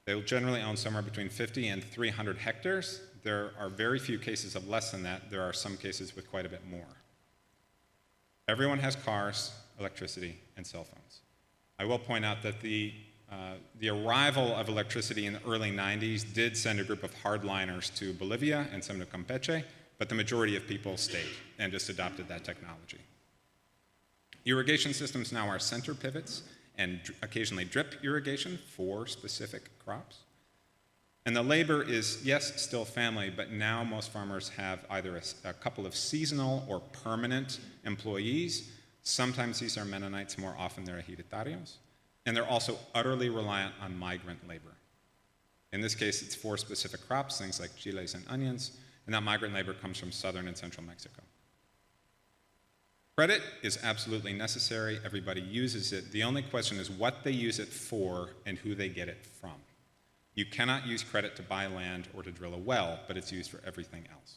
They'll generally own somewhere between 50 and 300 hectares. There are very few cases of less than that. There are some cases with quite a bit more. Everyone has cars, electricity, and cell phones. I will point out that the arrival of electricity in the early 90s did send a group of hardliners to Bolivia and some to Campeche, but the majority of people stayed and just adopted that technology. Irrigation systems now are center pivots and occasionally drip irrigation for specific crops. And the labor is, yes, still family, but now most farmers have either a couple of seasonal or permanent employees. Sometimes these are Mennonites, more often they're ejidatarios. And they're also utterly reliant on migrant labor. In this case, it's for specific crops, things like chiles and onions, and that migrant labor comes from southern and central Mexico. Credit is absolutely necessary. Everybody uses it. The only question is what they use it for and who they get it from. You cannot use credit to buy land or to drill a well, but it's used for everything else.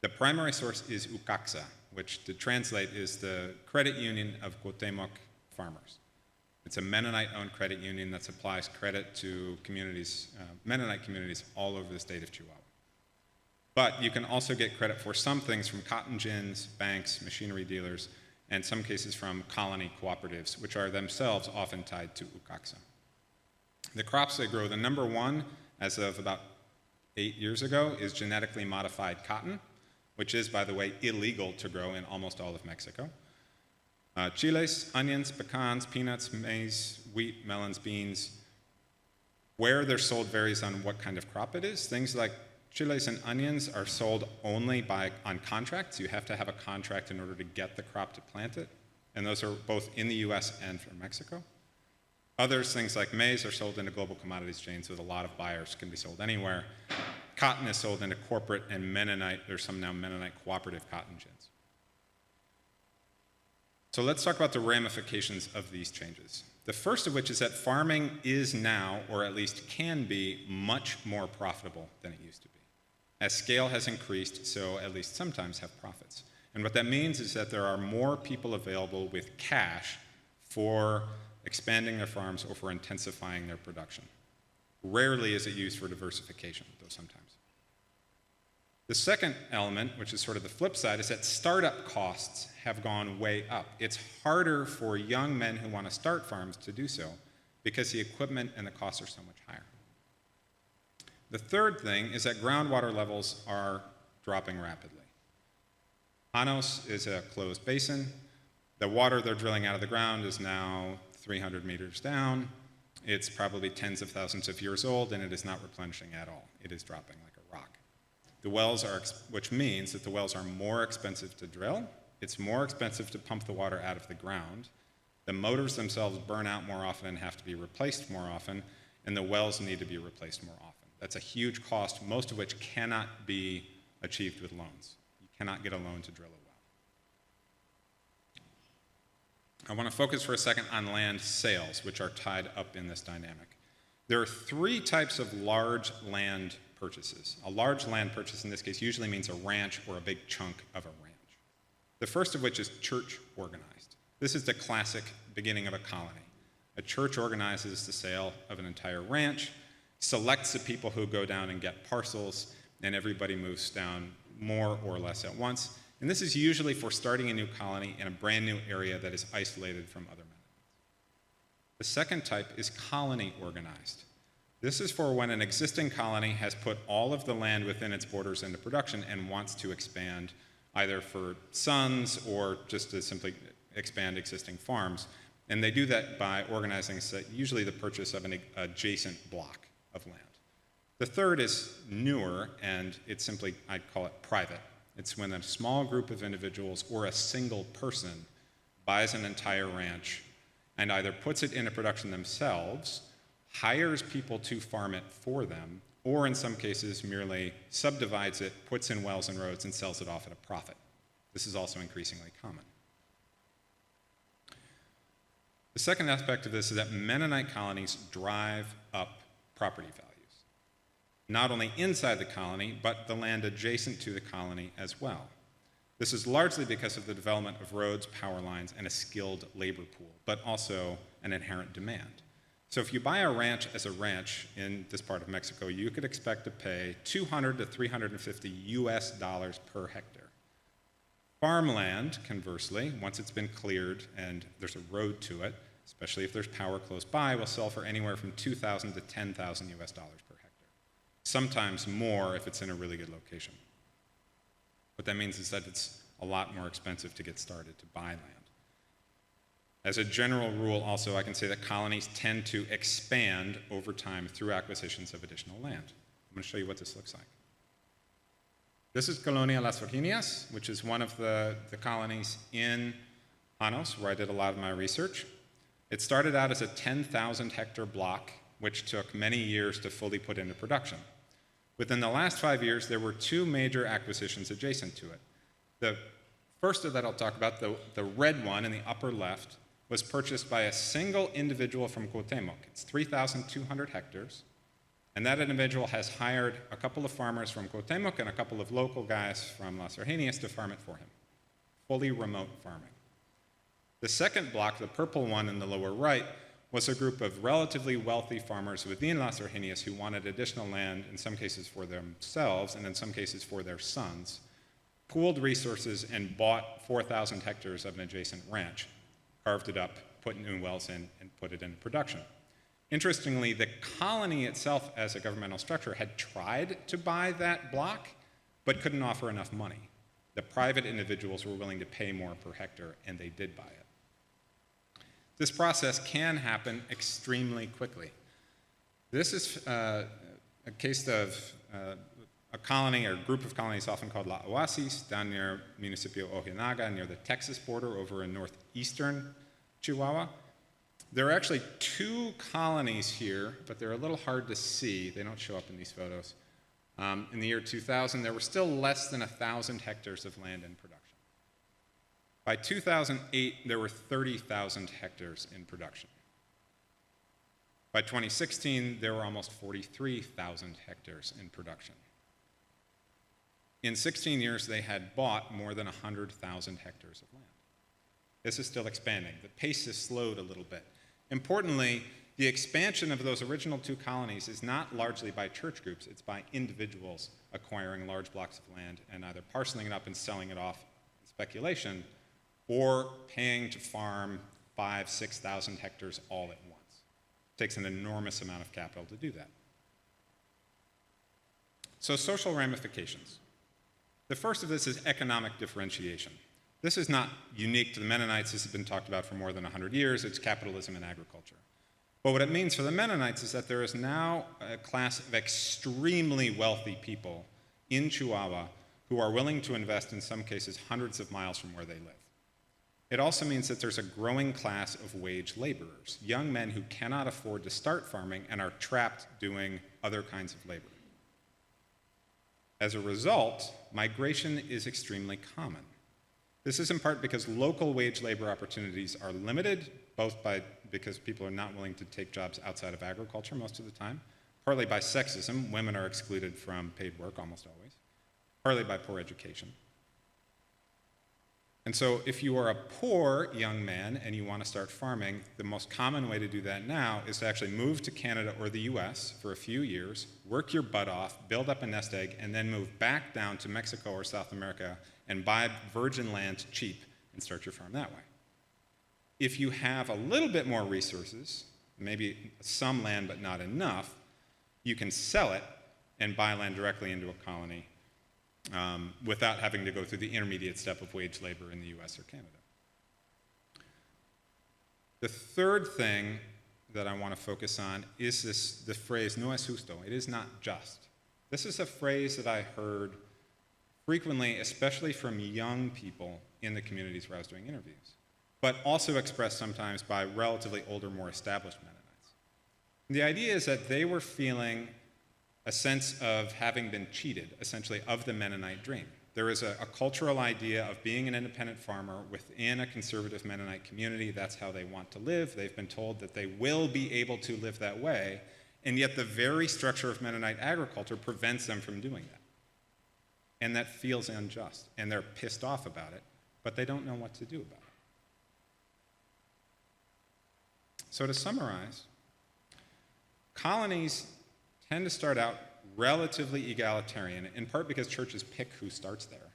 The primary source is UCAXA, which to translate is the credit union of Cuauhtemoc farmers. It's a Mennonite-owned credit union that supplies credit to communities, Mennonite communities all over the state of Chihuahua. But you can also get credit for some things from cotton gins, banks, machinery dealers, and some cases from colony cooperatives, which are themselves often tied to UCAXA. The crops they grow, the number one, as of about 8 years ago, is genetically modified cotton, which is, by the way, illegal to grow in almost all of Mexico. Chiles, onions, pecans, peanuts, maize, wheat, melons, beans. Where they're sold varies on what kind of crop it is. Things like chiles and onions are sold only on contracts. You have to have a contract in order to get the crop to plant it. And those are both in the US and from Mexico. Others, things like maize, are sold into global commodities chains with a lot of buyers, can be sold anywhere. Cotton is sold into corporate and Mennonite. There's some now Mennonite cooperative cotton gins. So let's talk about the ramifications of these changes. The first of which is that farming is now, or at least can be, much more profitable than it used to be. As scale has increased, so at least sometimes have profits. And what that means is that there are more people available with cash for expanding their farms or for intensifying their production. Rarely is it used for diversification, though sometimes. The second element, which is sort of the flip side, is that startup costs have gone way up. It's harder for young men who want to start farms to do so because the equipment and the costs are so much higher. The third thing is that groundwater levels are dropping rapidly. Janos is a closed basin. The water they're drilling out of the ground is now 300 meters down. It's probably tens of thousands of years old, and it is not replenishing at all. It is dropping like a rock. The wells are, which means that the wells are more expensive to drill. It's more expensive to pump the water out of the ground. The motors themselves burn out more often and have to be replaced more often, and the wells need to be replaced more often. That's a huge cost, most of which cannot be achieved with loans. You cannot get a loan to drill a well. I want to focus for a second on land sales, which are tied up in this dynamic. There are three types of large land purchases. A large land purchase in this case usually means a ranch or a big chunk of a ranch. The first of which is church organized. This is the classic beginning of a colony. A church organizes the sale of an entire ranch, selects the people who go down and get parcels, and everybody moves down more or less at once. And this is usually for starting a new colony in a brand new area that is isolated from other Mennonites. The second type is colony organized. This is for when an existing colony has put all of the land within its borders into production and wants to expand, either for sons or just to simply expand existing farms. And they do that by organizing usually the purchase of an adjacent block of land. The third is newer, and it's simply, I'd call it private. It's when a small group of individuals or a single person buys an entire ranch and either puts it into production themselves, hires people to farm it for them, or in some cases merely subdivides it, puts in wells and roads, and sells it off at a profit. This is also increasingly common. The second aspect of this is that Mennonite colonies drive up property values, not only inside the colony, but the land adjacent to the colony as well. This is largely because of the development of roads, power lines, and a skilled labor pool, but also an inherent demand. So if you buy a ranch as a ranch in this part of Mexico, you could expect to pay $200 to $350 US per hectare. Farmland, conversely, once it's been cleared and there's a road to it, especially if there's power close by, will sell for anywhere from $2,000 to $10,000 US per hectare. Sometimes more if it's in a really good location. What that means is that it's a lot more expensive to get started to buy land. As a general rule, also, I can say that colonies tend to expand over time through acquisitions of additional land. I'm going to show you what this looks like. This is Colonia Las Virginias, which is one of the colonies in Janos, where I did a lot of my research. It started out as a 10,000 hectare block, which took many years to fully put into production. Within the last 5 years, there were two major acquisitions adjacent to it. The first of that I'll talk about, the red one in the upper left, was purchased by a single individual from Cuauhtemoc. It's 3,200 hectares, and that individual has hired a couple of farmers from Cuauhtemoc and a couple of local guys from Las Virginias to farm it for him. Fully remote farming. The second block, the purple one in the lower right, was a group of relatively wealthy farmers within Las Virginias who wanted additional land, in some cases for themselves and in some cases for their sons, pooled resources and bought 4,000 hectares of an adjacent ranch, carved it up, put new wells in, and put it into production. Interestingly, the colony itself as a governmental structure had tried to buy that block, but couldn't offer enough money. The private individuals were willing to pay more per hectare, and they did buy it. This process can happen extremely quickly. This is a case of a colony or group of colonies often called La Oasis down near Municipio Ojinaga, near the Texas border over in northeastern Chihuahua. There are actually two colonies here, but they're a little hard to see. They don't show up in these photos. In the year 2000, there were still less than 1,000 hectares of land in production. By 2008, there were 30,000 hectares in production. By 2016, there were almost 43,000 hectares in production. In 16 years, they had bought more than 100,000 hectares of land. This is still expanding. The pace has slowed a little bit. Importantly, the expansion of those original two colonies is not largely by church groups, it's by individuals acquiring large blocks of land and either parceling it up and selling it off in speculation, or paying to farm 5,000 to 6,000 hectares all at once. It takes an enormous amount of capital to do that. So social ramifications. The first of this is economic differentiation. This is not unique to the Mennonites. This has been talked about for more than 100 years. It's capitalism and agriculture. But what it means for the Mennonites is that there is now a class of extremely wealthy people in Chihuahua who are willing to invest, in some cases, hundreds of miles from where they live. It also means that there's a growing class of wage laborers, young men who cannot afford to start farming and are trapped doing other kinds of labor. As a result, migration is extremely common. This is in part because local wage labor opportunities are limited, both because people are not willing to take jobs outside of agriculture most of the time, partly by sexism, women are excluded from paid work almost always, partly by poor education. And so if you are a poor young man and you want to start farming, the most common way to do that now is to actually move to Canada or the US for a few years, work your butt off, build up a nest egg, and then move back down to Mexico or South America and buy virgin land cheap and start your farm that way. If you have a little bit more resources, maybe some land but not enough, You can sell it and buy land directly into a colony without having to go through the intermediate step of wage labor in the US or Canada. The third thing that I want to focus on is the phrase, no es justo, it is not just. This is a phrase that I heard frequently, especially from young people in the communities where I was doing interviews, but also expressed sometimes by relatively older, more established Mennonites. And the idea is that they were feeling a sense of having been cheated, essentially, of the Mennonite dream. There is a cultural idea of being an independent farmer within a conservative Mennonite community. That's how they want to live. They've been told that they will be able to live that way, and yet the very structure of Mennonite agriculture prevents them from doing that. And that feels unjust, and they're pissed off about it, but they don't know what to do about it. So to summarize, colonies tend to start out relatively egalitarian, in part because churches pick who starts there.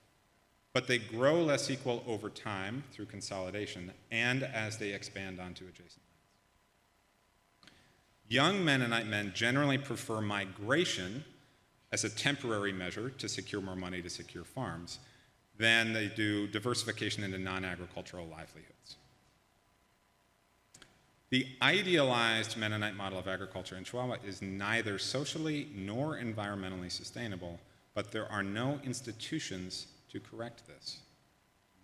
But they grow less equal over time through consolidation and as they expand onto adjacent lands. Young Mennonite men generally prefer migration as a temporary measure to secure more money to secure farms than they do diversification into non-agricultural livelihoods. The idealized Mennonite model of agriculture in Chihuahua is neither socially nor environmentally sustainable, but there are no institutions to correct this.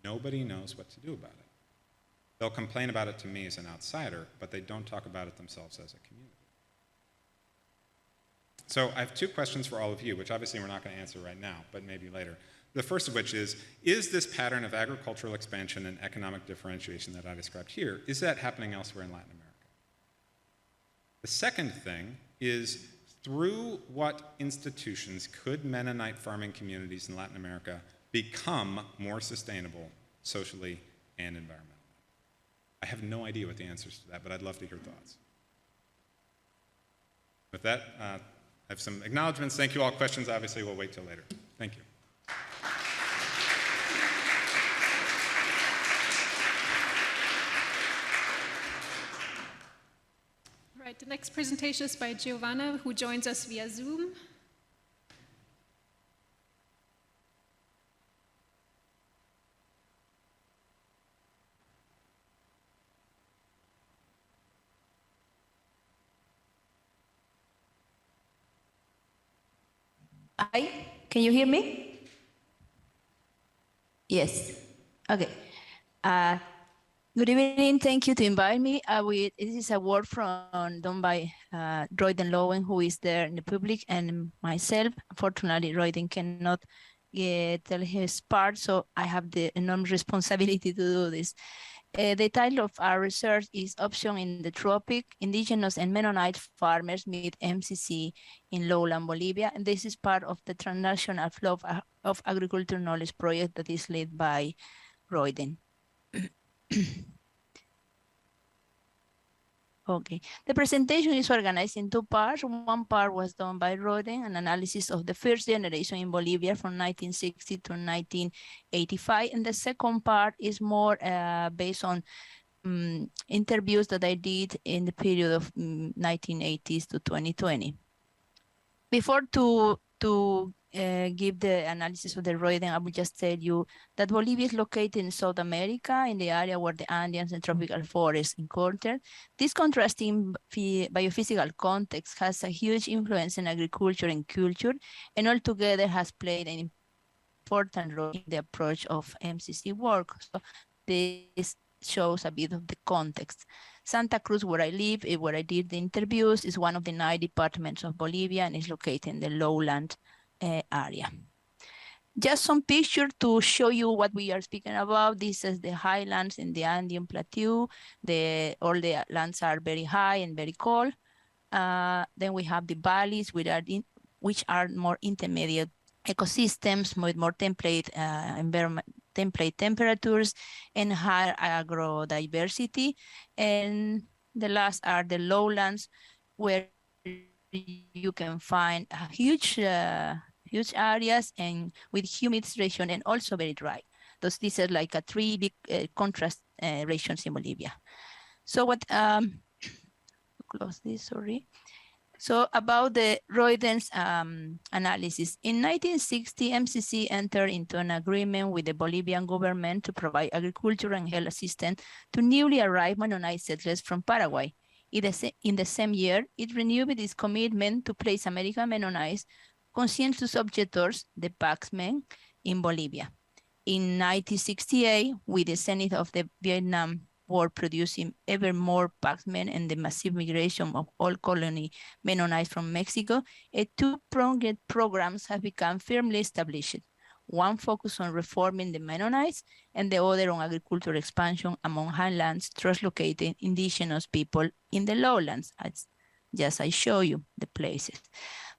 Nobody knows what to do about it. They'll complain about it to me as an outsider, but they don't talk about it themselves as a community. So I have two questions for all of you, which obviously we're not going to answer right now, but maybe later. The first of which is this pattern of agricultural expansion and economic differentiation that I described here, is that happening elsewhere in Latin America? The second thing is, through what institutions could Mennonite farming communities in Latin America become more sustainable socially and environmentally? I have no idea what the answers to that, but I'd love to hear thoughts. With that, I have some acknowledgments. Thank you all. Questions, obviously, we'll wait till later. Thank you. All right, the next presentation is by Geovana, who joins us via Zoom. Hi, can you hear me? Yes. Okay. Good evening. Thank you to invite me. This is a work done by Royden Lowland, who is there in the public, and myself. Unfortunately, Royden cannot tell his part, so I have the enormous responsibility to do this. The title of our research is Option in the Tropics, Indigenous and Mennonite Farmers Meet MCC in Lowland, Bolivia. And this is part of the Transnational Flow of Agriculture Knowledge project that is led by Royden. Okay, the presentation is organized in two parts. One part was done by Royden, an analysis of the first generation in Bolivia from 1960 to 1985. And the second part is more based on interviews that I did in the period of 1980s to 2020. Before to give the analysis of the Royden, I will just tell you that Bolivia is located in South America, in the area where the Andeans and tropical forests encounter. This contrasting biophysical context has a huge influence in agriculture and culture, and altogether has played an important role in the approach of MCC work. So this shows a bit of the context. Santa Cruz, where I live, where I did the interviews, is one of the 9 departments of Bolivia and is located in the lowland area. Just some picture to show you what we are speaking about. This is the highlands in the Andean Plateau. All the lands are very high and very cold. Then we have the valleys, which are more intermediate ecosystems with more template environment, template temperatures and higher agrodiversity. And the last are the lowlands, where you can find huge areas and with humid region and also very dry. These are like 3 big contrast regions in Bolivia. So what, close this, sorry. So about the rodents analysis, in 1960, MCC entered into an agreement with the Bolivian government to provide agriculture and health assistance to newly arrived Mennonite settlers from Paraguay. In the same year, it renewed its commitment to place American Mennonites, conscientious objectors, the Paxmen, in Bolivia. In 1968, with the zenith of the Vietnam War producing ever more Paxmen and the massive migration of all colony Mennonites from Mexico, a two-pronged programs have become firmly established. One focused on reforming the Mennonites and the other on agricultural expansion among highlands translocated indigenous people in the lowlands, as just I show you the places.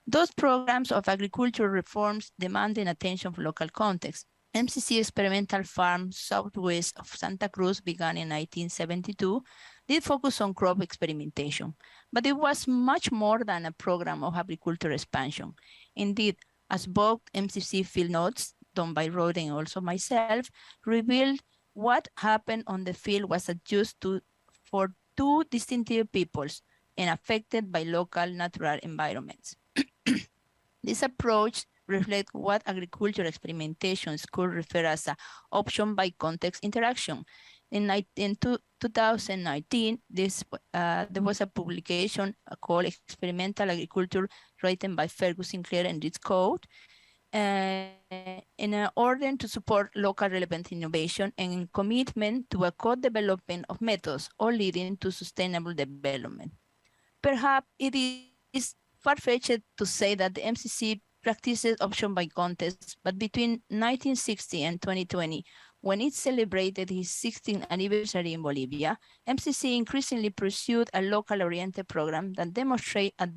Those programs of agricultural reforms demanding attention for local context. MCC Experimental Farm southwest of Santa Cruz began in 1972, did focus on crop experimentation, but it was much more than a program of agricultural expansion. Indeed, as both MCC field notes, done by Rod and also myself, revealed what happened on the field was adjusted for two distinctive peoples and affected by local natural environments. This approach reflect what agricultural experimentations could refer as an option by context interaction. In 2019, there was a publication called Experimental Agriculture written by Fergus Sinclair and Rich Code in order to support local relevant innovation and commitment to a co-development of methods, all leading to sustainable development. Perhaps it is far-fetched to say that the MCC practices option by context, but between 1960 and 2020, when it celebrated its 16th anniversary in Bolivia, MCC increasingly pursued a local-oriented program that demonstrates a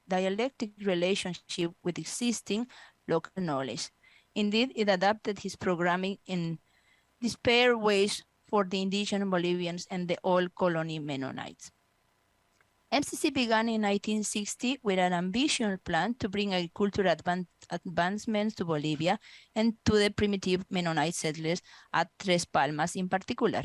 dialectic relationship with existing local knowledge. Indeed, it adapted his programming in disparate ways for the indigenous Bolivians and the old colony Mennonites. MCC began in 1960 with an ambitious plan to bring agricultural advancements to Bolivia and to the primitive Mennonite settlers at Tres Palmas in particular.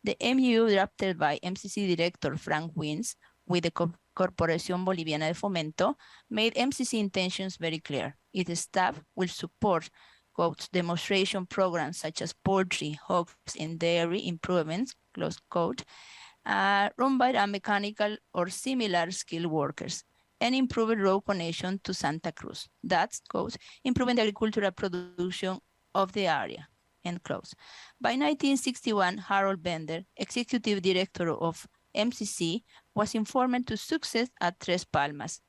The MU, drafted by MCC Director Frank Wins with the Corporación Boliviana de Fomento, made MCC intentions very clear. Its staff will support, quote, demonstration programs such as poultry, hogs, and dairy improvements, close quote, run by mechanical or similar skilled workers, and improve road connection to Santa Cruz. That's, quote, improving the agricultural production of the area, end close. By 1961, Harold Bender, executive director of MCC, was informed to success at Tres Palmas.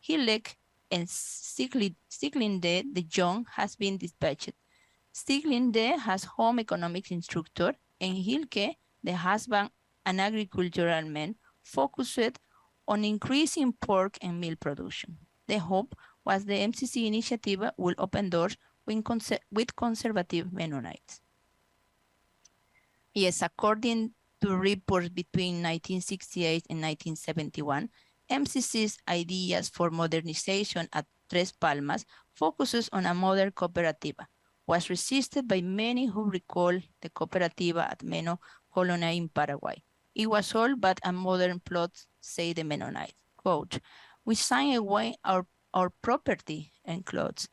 Hilek and Stiglinde de Jong has been dispatched. Stiglinde has home economics instructor, and Hilke, the husband and agricultural man, focused on increasing pork and milk production. The hope was the MCC initiative will open doors with conservative Mennonites. Yes, according to reports between 1968 and 1971, MCC's ideas for modernization at Tres Palmas focuses on a modern cooperativa, was resisted by many who recall the cooperativa at Meno colony in Paraguay. It was all but a modern plot, say the Mennonites. Quote, we sign away our property, end quotes,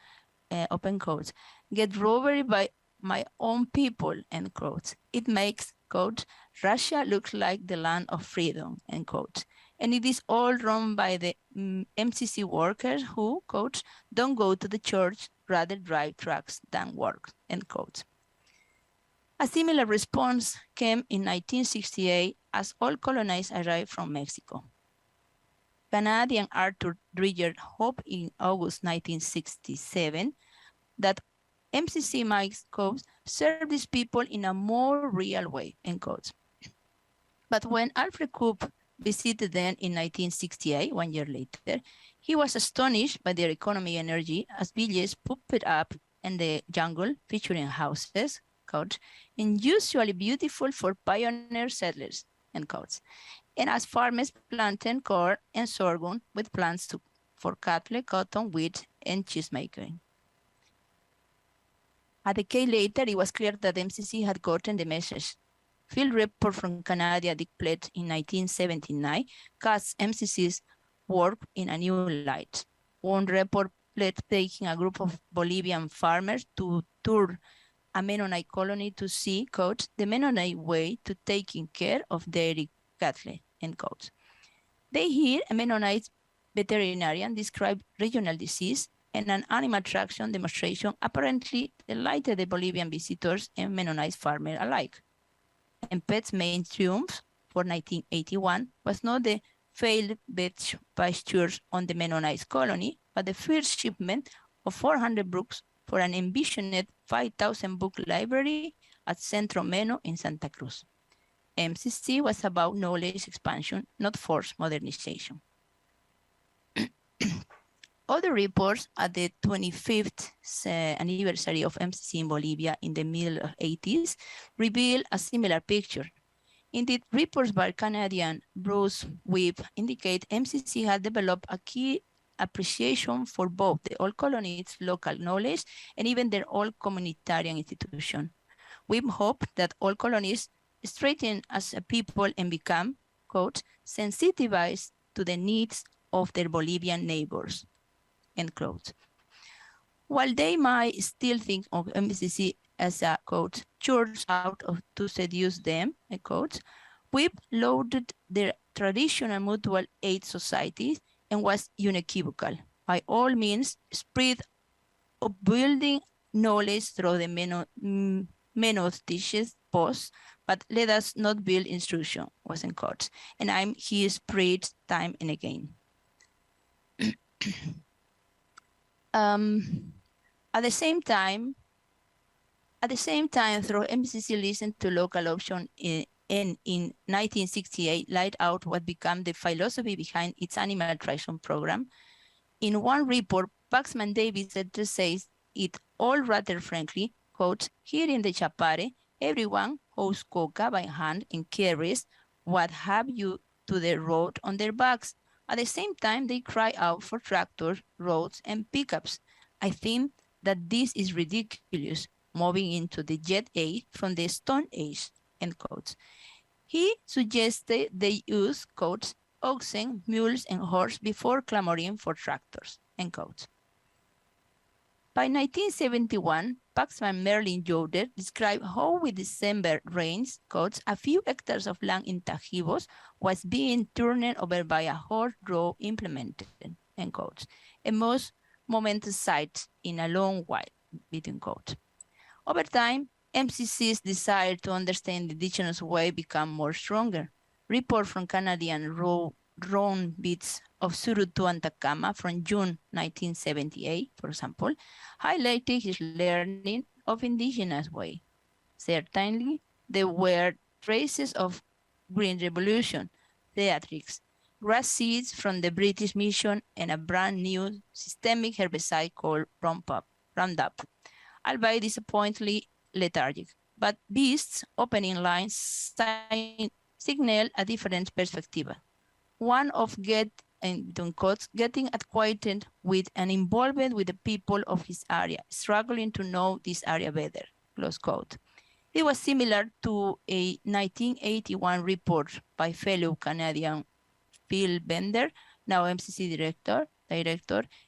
open quotes, get robbery by my own people, end quotes. It makes, quote, Russia looks like the land of freedom, end quote. And it is all run by the MCC workers who, quote, don't go to the church, rather drive trucks than work, end quote. A similar response came in 1968 as all colonized arrived from Mexico. Canadian Arthur Dreyer hoped in August 1967 that MCC might, quote, serve these people in a more real way, end quote. But when Alfred Coop visited them in 1968, 1 year later, he was astonished by their economy and energy as villages popped up in the jungle featuring houses, quote, and usually beautiful for pioneer settlers, end quotes. And as farmers planted corn and sorghum with plants for cattle, cotton, wheat, and cheesemaking. A decade later, it was clear that MCC had gotten the message. Field report from Canada declared in 1979 cast MCC's work in a new light. One report led taking a group of Bolivian farmers to tour a Mennonite colony to see, quote, the Mennonite way to taking care of dairy cattle, end quote. They hear a Mennonite veterinarian describe regional disease, and an animal traction demonstration apparently delighted the Bolivian visitors and Mennonite farmers alike. And Pet's main triumph for 1981 was not the failed pastures on the Mennonite colony, but the first shipment of 400 books for an envisioned 5,000 book library at Centro Meno in Santa Cruz. MCC was about knowledge expansion, not forced modernization. Other reports at the 25th anniversary of MCC in Bolivia in the middle of 80s reveal a similar picture. Indeed, reports by Canadian Bruce Webb indicate MCC had developed a key appreciation for both the old colony's local knowledge and even their old communitarian institution. Webb hoped that all colonies straighten as a people and become, quote, sensitized to the needs of their Bolivian neighbors, end quote. While they might still think of MCC as a, quote, church out of to seduce them, end quote, Webb lauded their traditional mutual aid societies and was unequivocal. By all means, spread of building knowledge through the Mennonite posts, but let us not build instruction, was in quotes. And I'm his preached time and again. At the same time, through MCC listened to local option and in 1968 laid out what became the philosophy behind its animal traction program. In one report, Paxman Davis says it all rather frankly, quote, here in the Chapare, everyone hoes coca by hand and carries what have you to the road on their backs. At the same time, they cry out for tractors, roads, and pickups. I think that this is ridiculous, moving into the Jet Age from the Stone Age, end quotes. He suggested they use, quotes, oxen, mules, and horse before clamoring for tractors, end quotes. By 1971, Paxman Merlin Yoder described how with December rains, quotes, a few hectares of land in Tajibos was being turned over by a horse-draw implement, end quotes, a most momentous sight in a long while, between quotes. Over time, MCC's desire to understand the indigenous way became more stronger. Report from Canadian Ron Bits of Surutu and Atacama from June 1978, for example, highlighted his learning of indigenous way. Certainly, there were traces of Green Revolution, theatrics, grass seeds from the British mission, and a brand new systemic herbicide called Roundup, albeit disappointingly lethargic. But Beast's opening lines signal a different perspective. One of getting acquainted with and involved with the people of his area, struggling to know this area better, close quote. It was similar to a 1981 report by fellow Canadian Phil Bender, now MCC director,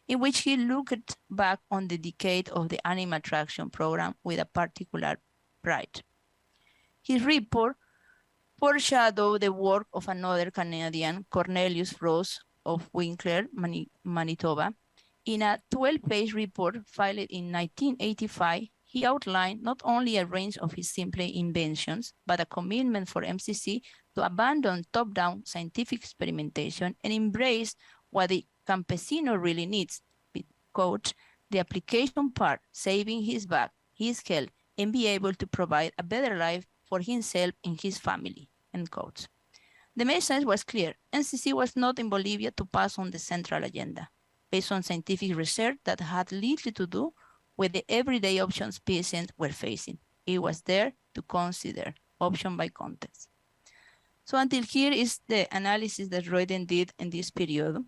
in which he looked back on the decade of the animal traction program with a particular pride. His report foreshadowed the work of another Canadian, Cornelius Ross of Winkler, Manitoba. In a 12-page report filed in 1985, he outlined not only a range of his simple inventions, but a commitment for MCC to abandon top-down scientific experimentation and embrace what the campesino really needs, quote, the application part, saving his back, his health, and be able to provide a better life for himself and his family, end quote. The message was clear. MCC was not in Bolivia to pass on the central agenda, based on scientific research that had little to do with the everyday options peasants were facing. It was there to consider option by context. So until here is the analysis that Royden did in this period.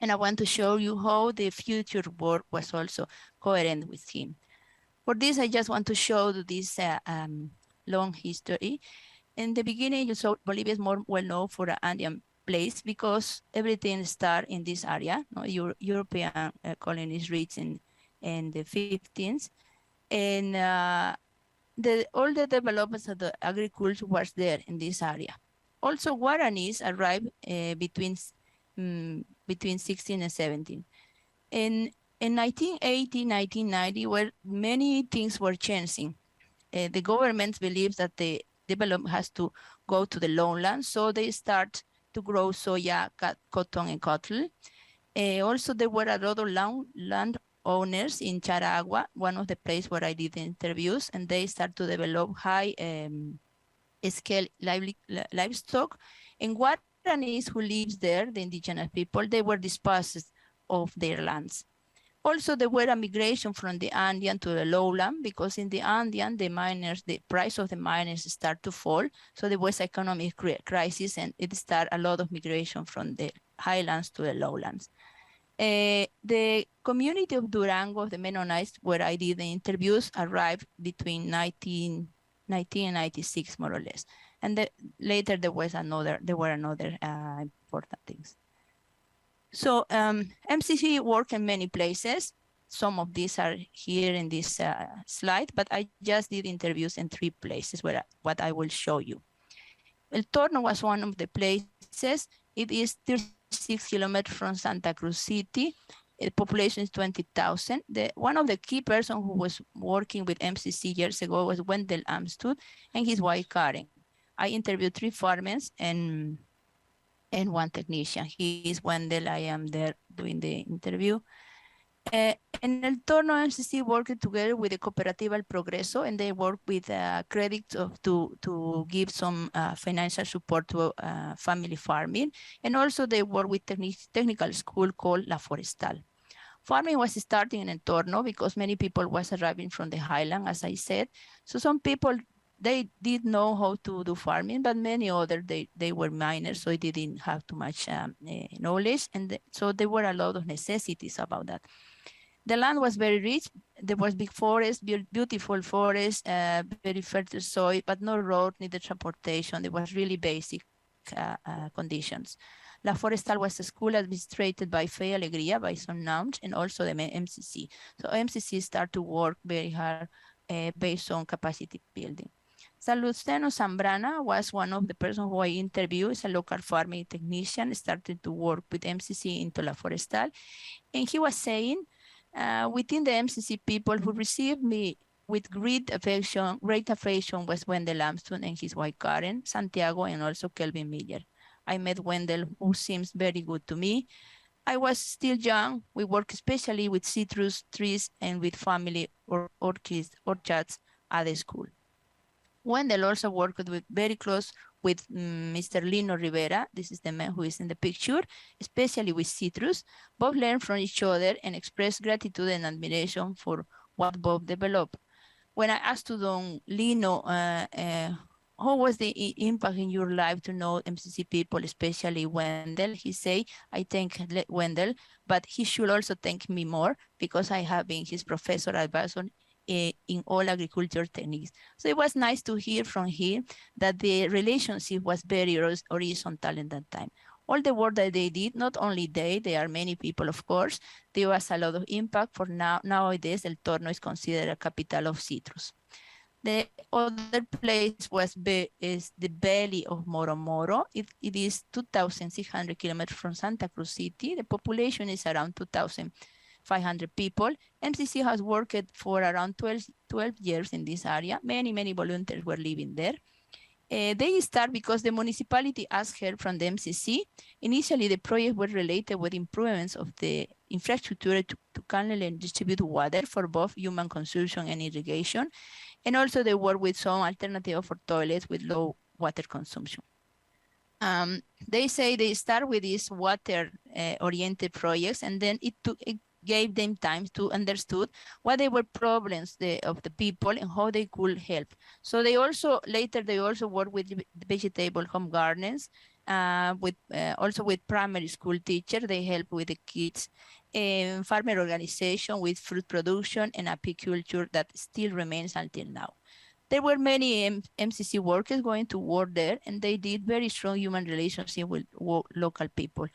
And I want to show you how the future work was also coherent with him. For this, I just want to show this long history. In the beginning, you saw Bolivia is more well known for Andean place because everything started in this area. No? European colonies reached in the 15th. And all the developments of the agriculture was there in this area. Also, Guaranis arrived between 16 and 17. In 1980, 1990, where many things were changing, the government believes that the development has to go to the lowland, so they start to grow soya, cotton, and cattle. Also, there were a lot of land owners in Charagua, one of the places where I did the interviews, and they start to develop high scale livestock. And Guaranis who lives there, the indigenous people, they were dispossessed of their lands. Also, there were a migration from the Andean to the lowland because in the Andean, the price of the miners start to fall. So there was economic crisis and it started a lot of migration from the highlands to the lowlands. The community of Durango, the Mennonites, where I did the interviews, arrived between 1990 and 96, more or less. And later there were another important things. So MCC work in many places. Some of these are here in this slide, but I just did interviews in 3 places where what I will show you. El Torno was one of the places. It is 36 kilometers from Santa Cruz City. The population is 20,000. One of the key persons who was working with MCC years ago was Wendell Amstud and his wife Karen. I interviewed 3 farmers and 1 technician. He is Wendell. I am there doing the interview. And El Torno MCC worked together with the Cooperativa El Progreso, and they work with credit to give some financial support to family farming. And also they work with technical school called La Forestal. Farming was starting in El Torno because many people was arriving from the highland, as I said. So some people, they did know how to do farming, but many others, they were miners, so they didn't have too much knowledge. And so there were a lot of necessities about that. The land was very rich. There was big forest, beautiful forest, very fertile soil, but no road, neither transportation. There was really basic conditions. La Forestal was a school administrated by Fe Alegría, by some nuns, and also the MCC. So MCC started to work very hard based on capacity building. Salustiano Zambrana was one of the persons who I interviewed. Is a local farming technician, started to work with MCC into La Forestal. And he was saying, within the MCC people who received me with great affection was Wendell Amstud and his wife Karen, Santiago, and also Kelvin Miller. I met Wendell, who seems very good to me. I was still young. We worked especially with citrus trees and with family orchards at the school. Wendell also worked very close with Mr. Lino Rivera. This is the man who is in the picture, especially with citrus. Both learned from each other and expressed gratitude and admiration for what Bob developed. When I asked to Don Lino, how was the impact in your life to know MCC people, especially Wendell? He said, I thank Wendell, but he should also thank me more because I have been his professor advisor in all agriculture techniques. So it was nice to hear from him that the relationship was very horizontal in that time. All the work that they did, not only there are many people, of course, there was a lot of impact for nowadays. El Torno is considered a capital of citrus. The other place is the Valley of Moro Moro. It is 2,600 kilometers from Santa Cruz City. The population is around 2,500 people. MCC has worked for around 12 years in this area. Many volunteers were living there. They start because the municipality asked help from the MCC. Initially, the project was related with improvements of the infrastructure to channel and distribute water for both human consumption and irrigation. And also they work with some alternative for toilets with low water consumption. They say they start with these water-oriented projects, and then it gave them time to understood what they were problems of the people and how they could help. So they also work with vegetable home gardens, also with primary school teachers. They help with the kids, farmer organization with fruit production and apiculture that still remains until now. There were many MCC workers going to work there, and they did very strong human relationship with local people.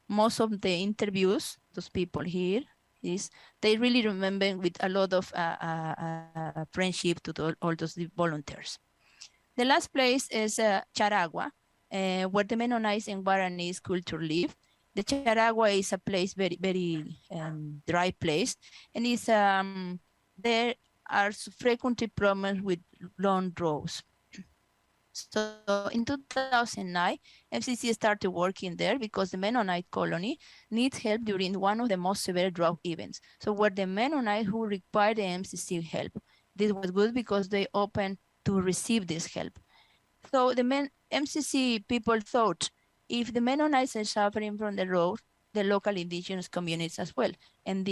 Most of the interviews, those people here, they really remember with a lot of friendship to all those volunteers. The last place is Charagua, where the Mennonites and Guaranis culture live. The Charagua is a place, very dry place, and it's there are frequently problems with long droughts. So in 2009, MCC started working there because the Mennonite colony needs help during one of the most severe drought events. So were the Mennonites who required the MCC help. This was good because they opened to receive this help. So the MCC people thought, if the Mennonites are suffering from the drought, the local indigenous communities as well. And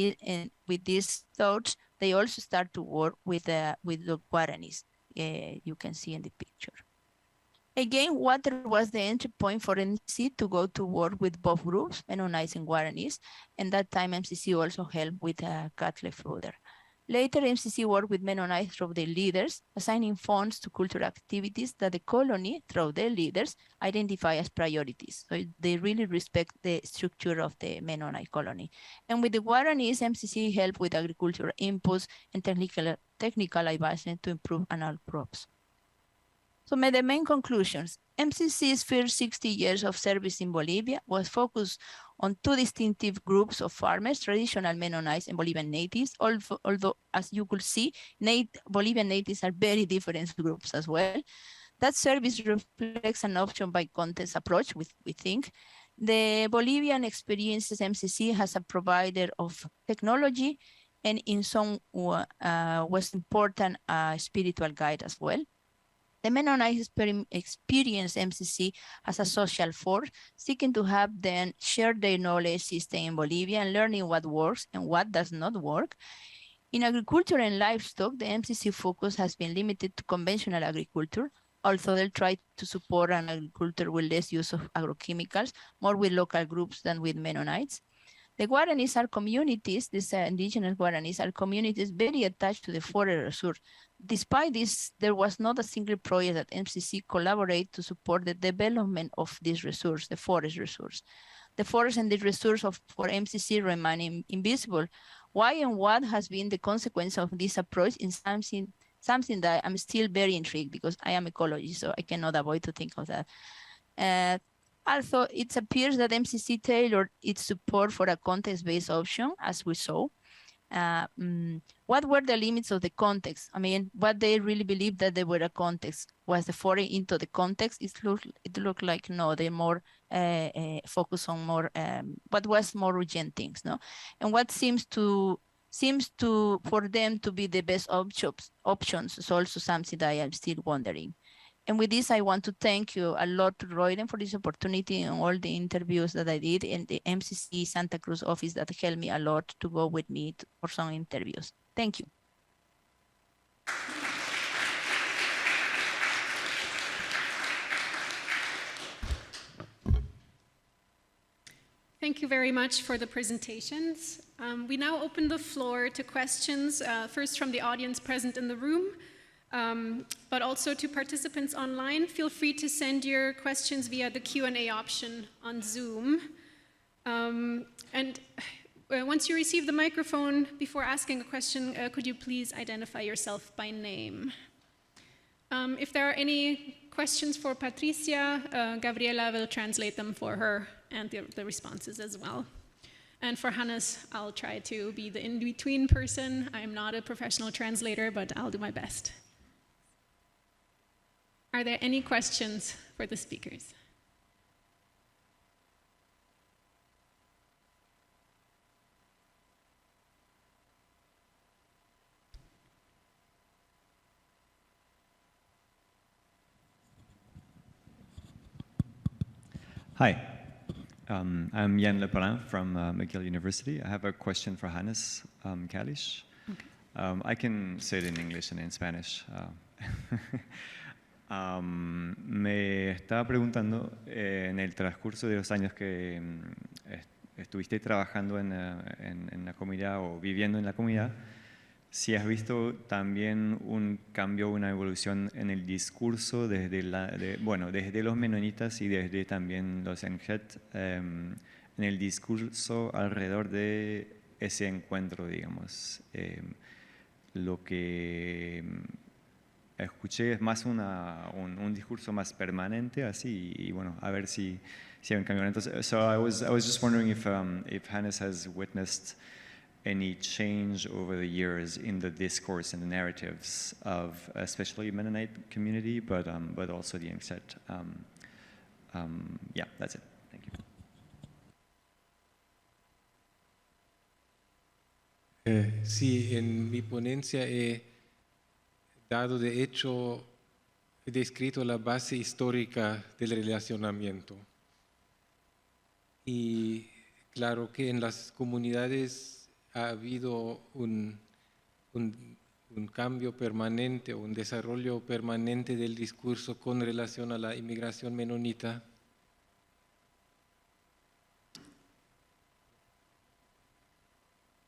with these thoughts, they also start to work with the Guaranis. You can see in the picture. Again, water was the entry point for MCC to go to work with both groups, Mennonites and Guaranis. And that time, MCC also helped with cattle fodder. Later, MCC worked with Mennonites through their leaders, assigning funds to cultural activities that the colony, through their leaders, identify as priorities. So they really respect the structure of the Mennonite colony. And with the Guaranis, MCC helped with agricultural inputs and technical advice to improve annual crops. So the main conclusions. MCC's first 60 years of service in Bolivia was focused on two distinctive groups of farmers, traditional Mennonites and Bolivian natives, although as you could see, Bolivian natives are very different groups as well. That service reflects an option by context approach, we think. The Bolivian experiences MCC has a provider of technology, and in some was important spiritual guide as well. The Mennonites experience MCC as a social force, seeking to have them share their knowledge system in Bolivia and learning what works and what does not work. In agriculture and livestock, the MCC focus has been limited to conventional agriculture, although they try to support an agriculture with less use of agrochemicals, more with local groups than with Mennonites. The Guaranis are communities, these indigenous Guaranis are communities very attached to the forest resource. Despite this, there was not a single project that MCC collaborated to support the development of this resource, the forest resource. The forest and the resource for MCC remain invisible. Why and what has been the consequence of this approach is something that I'm still very intrigued, because I am ecologist, so I cannot avoid to think of that. Also, it appears that MCC tailored its support for a context-based option, as we saw. What were the limits of the context? I mean, what they really believed that they were a context. Was the foray into the context? It looked like no, they more focus on more what was more urgent things, no? And what seems to for them to be the best options is also something that I am still wondering. And with this, I want to thank you a lot to Royden for this opportunity and all the interviews that I did, and the MCC Santa Cruz office that helped me a lot to go with me for some interviews. Thank you. Thank you very much for the presentations. We now open the floor to questions, first from the audience present in the room, but also to participants online. Feel free to send your questions via the Q&A option on Zoom. And once you receive the microphone, before asking a question, could you please identify yourself by name? If there are any questions for Patricia, Gabriela will translate them for her and the responses as well. And for Hannes, I'll try to be the in-between person. I'm not a professional translator, but I'll do my best. Are there any questions for the speakers? Hi, I'm Yann Leparin from McGill University. I have a question for Hannes Kalisch. Okay. I can say it in English and in Spanish. Me estaba preguntando, en el transcurso de los años que estuviste trabajando en la comunidad o viviendo en la comunidad, si has visto también un cambio, una evolución en el discurso desde los menonitas y desde también los Enjet, en el discurso alrededor de ese encuentro, digamos. Lo que escuché es más un discurso más permanente, así, y bueno, a ver si hay un cambio. Entonces, so I was just wondering if Hannes has witnessed any change over the years in the discourse and the narratives of especially Mennonite community, but also the Enset. Yeah, that's it. Thank you. Sí, en mi ponencia he descrito la base histórica del relacionamiento. Y claro que en las comunidades ha habido un cambio permanente, un desarrollo permanente del discurso con relación a la inmigración menonita.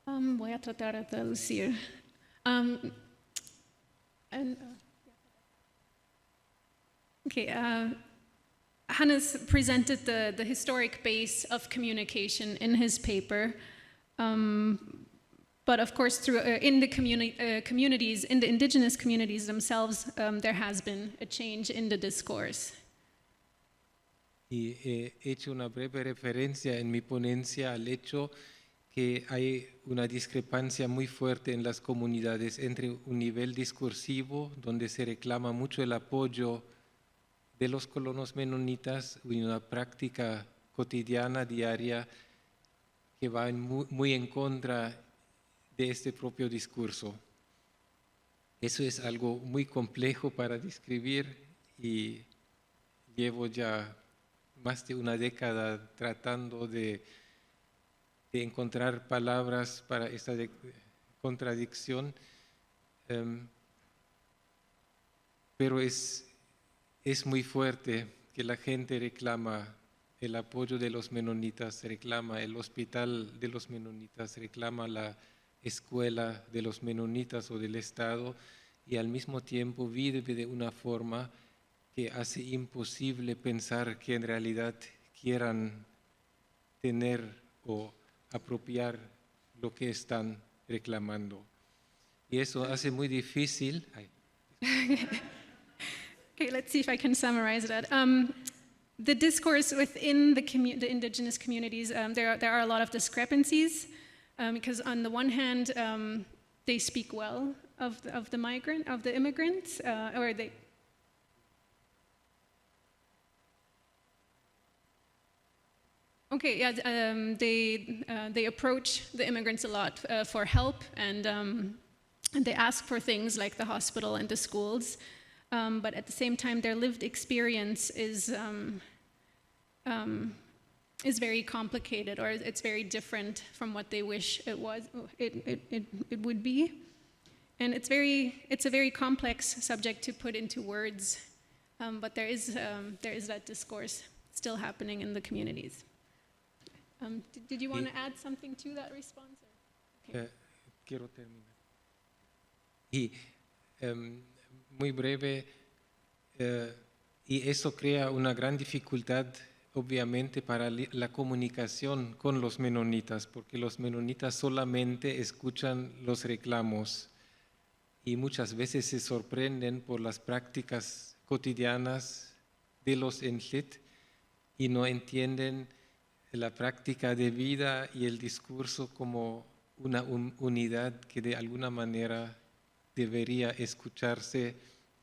Voy a tratar de traducir. Hannes presented the historic base of communication in his paper, but of course, in the communities, in the indigenous communities themselves, there has been a change in the discourse. Y he hecho una breve referencia en mi ponencia al hecho que hay una discrepancia muy fuerte en las comunidades entre un nivel discursivo donde se reclama mucho el apoyo de los colonos menonitas y una práctica cotidiana, diaria, que va muy en contra de este propio discurso. Eso es algo muy complejo para describir y llevo ya más de una década tratando de encontrar palabras para esta contradicción, pero es muy fuerte que la gente reclama el apoyo de los menonitas, reclama el hospital de los menonitas, reclama la escuela de los menonitas o del Estado, y al mismo tiempo vive de una forma que hace imposible pensar que en realidad quieran tener o apropiar lo que están reclamando. Y eso hace muy difícil. Okay, let's see if I can summarize that. The discourse within the indigenous communities, there are a lot of discrepancies, because on the one hand, they speak well of the immigrants, or they. Okay, yeah, they approach the immigrants a lot for help, and they ask for things like the hospital and the schools. But at the same time, their lived experience is very complicated, or it's very different from what they wish it would be, and it's a very complex subject to put into words. But there is that discourse still happening in the communities. Did you want to add something to that response? Okay. Quiero terminar. Y muy breve, y eso crea una gran dificultad, obviamente, para la comunicación con los menonitas, porque los menonitas solamente escuchan los reclamos y muchas veces se sorprenden por las prácticas cotidianas de los Enjet y no entienden la práctica de vida y el discurso como una unidad que de alguna manera debería escucharse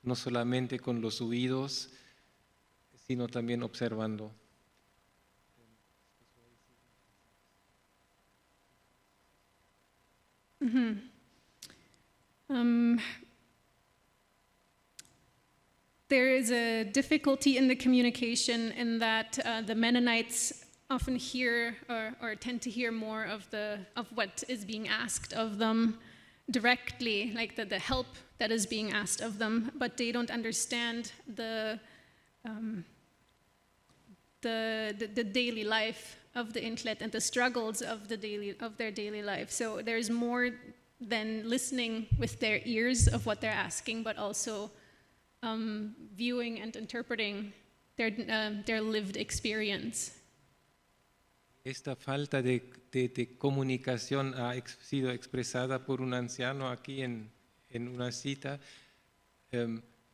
no solamente con los oídos, sino también observando. Mm-hmm. There is a difficulty in the communication in that the Mennonites often hear or tend to hear more of what is being asked of them directly, like the help that is being asked of them, but they don't understand the daily life of the Intlet and the struggles of their daily life. So there's more then listening with their ears of what they're asking, but also viewing and interpreting their lived experience. Esta falta de comunicación ha sido expresada por un anciano aquí en una cita.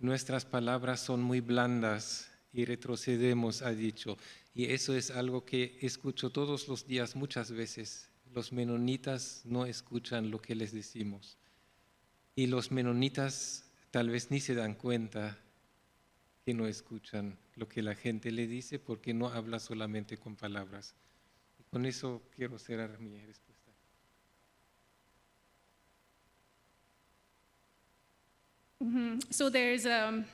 Nuestras palabras son muy blandas y retrocedemos, ha dicho. Y eso es algo que escucho todos los días, muchas veces. Los menonitas no escuchan lo que les decimos. Y los menonitas tal vez ni se dan cuenta que no escuchan lo que la gente le dice porque no habla solamente con palabras. Y con eso quiero cerrar mi respuesta. So there's a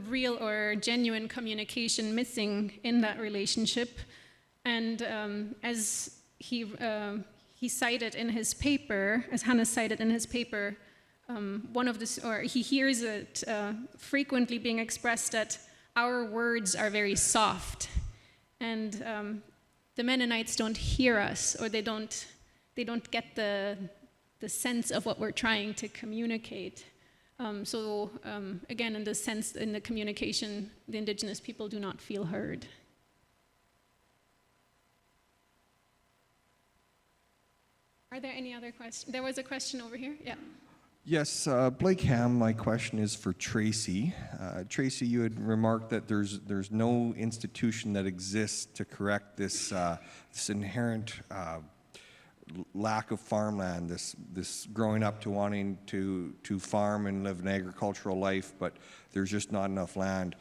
real or genuine communication missing in that relationship, and as he cited in his paper, as Hannes cited in his paper, he hears it frequently being expressed that our words are very soft, and the Mennonites don't hear us, or they don't get the sense of what we're trying to communicate. Again, in the communication, the indigenous people do not feel heard. Are there any other questions? There was a question over here. Yeah. Yes, Blake Ham, my question is for Tracy. Tracy, you had remarked that there's no institution that exists to correct this inherent lack of farmland, this growing up to wanting to farm and live an agricultural life, but there's just not enough land.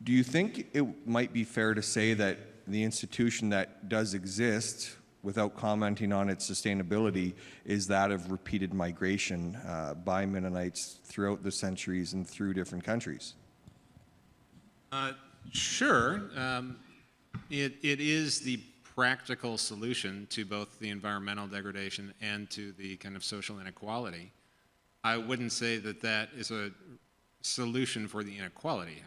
Do you think it might be fair to say that the institution that does exist, without commenting on its sustainability, is that of repeated migration by Mennonites throughout the centuries and through different countries? Sure. It is the practical solution to both the environmental degradation and to the kind of social inequality. I wouldn't say that that is a solution for the inequality,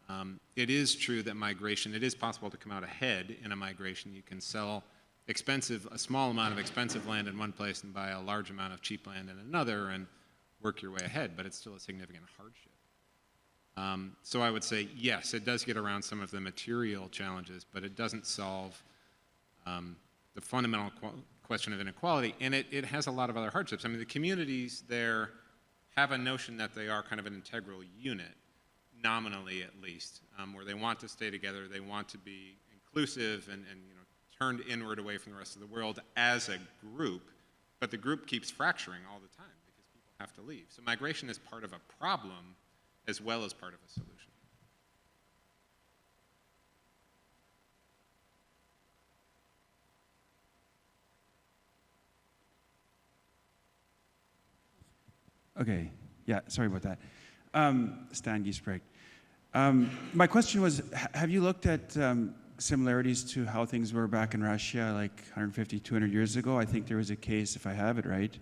however. It is true that migration, it is possible to come out ahead in a migration. You can sell a small amount of expensive land in one place and buy a large amount of cheap land in another and work your way ahead, but it's still a significant hardship. So I would say, yes, it does get around some of the material challenges, but it doesn't solve the fundamental question of inequality, and it has a lot of other hardships. I mean, the communities there have a notion that they are kind of an integral unit, nominally at least, where they want to stay together, they want to be inclusive and turned inward away from the rest of the world as a group, but the group keeps fracturing all the time because people have to leave. So migration is part of a problem as well as part of a solution. Okay, yeah, sorry about that. Stan Giesbrecht. My question was, have you looked at similarities to how things were back in Russia like 150, 200 years ago? I think there was a case, if I have it right,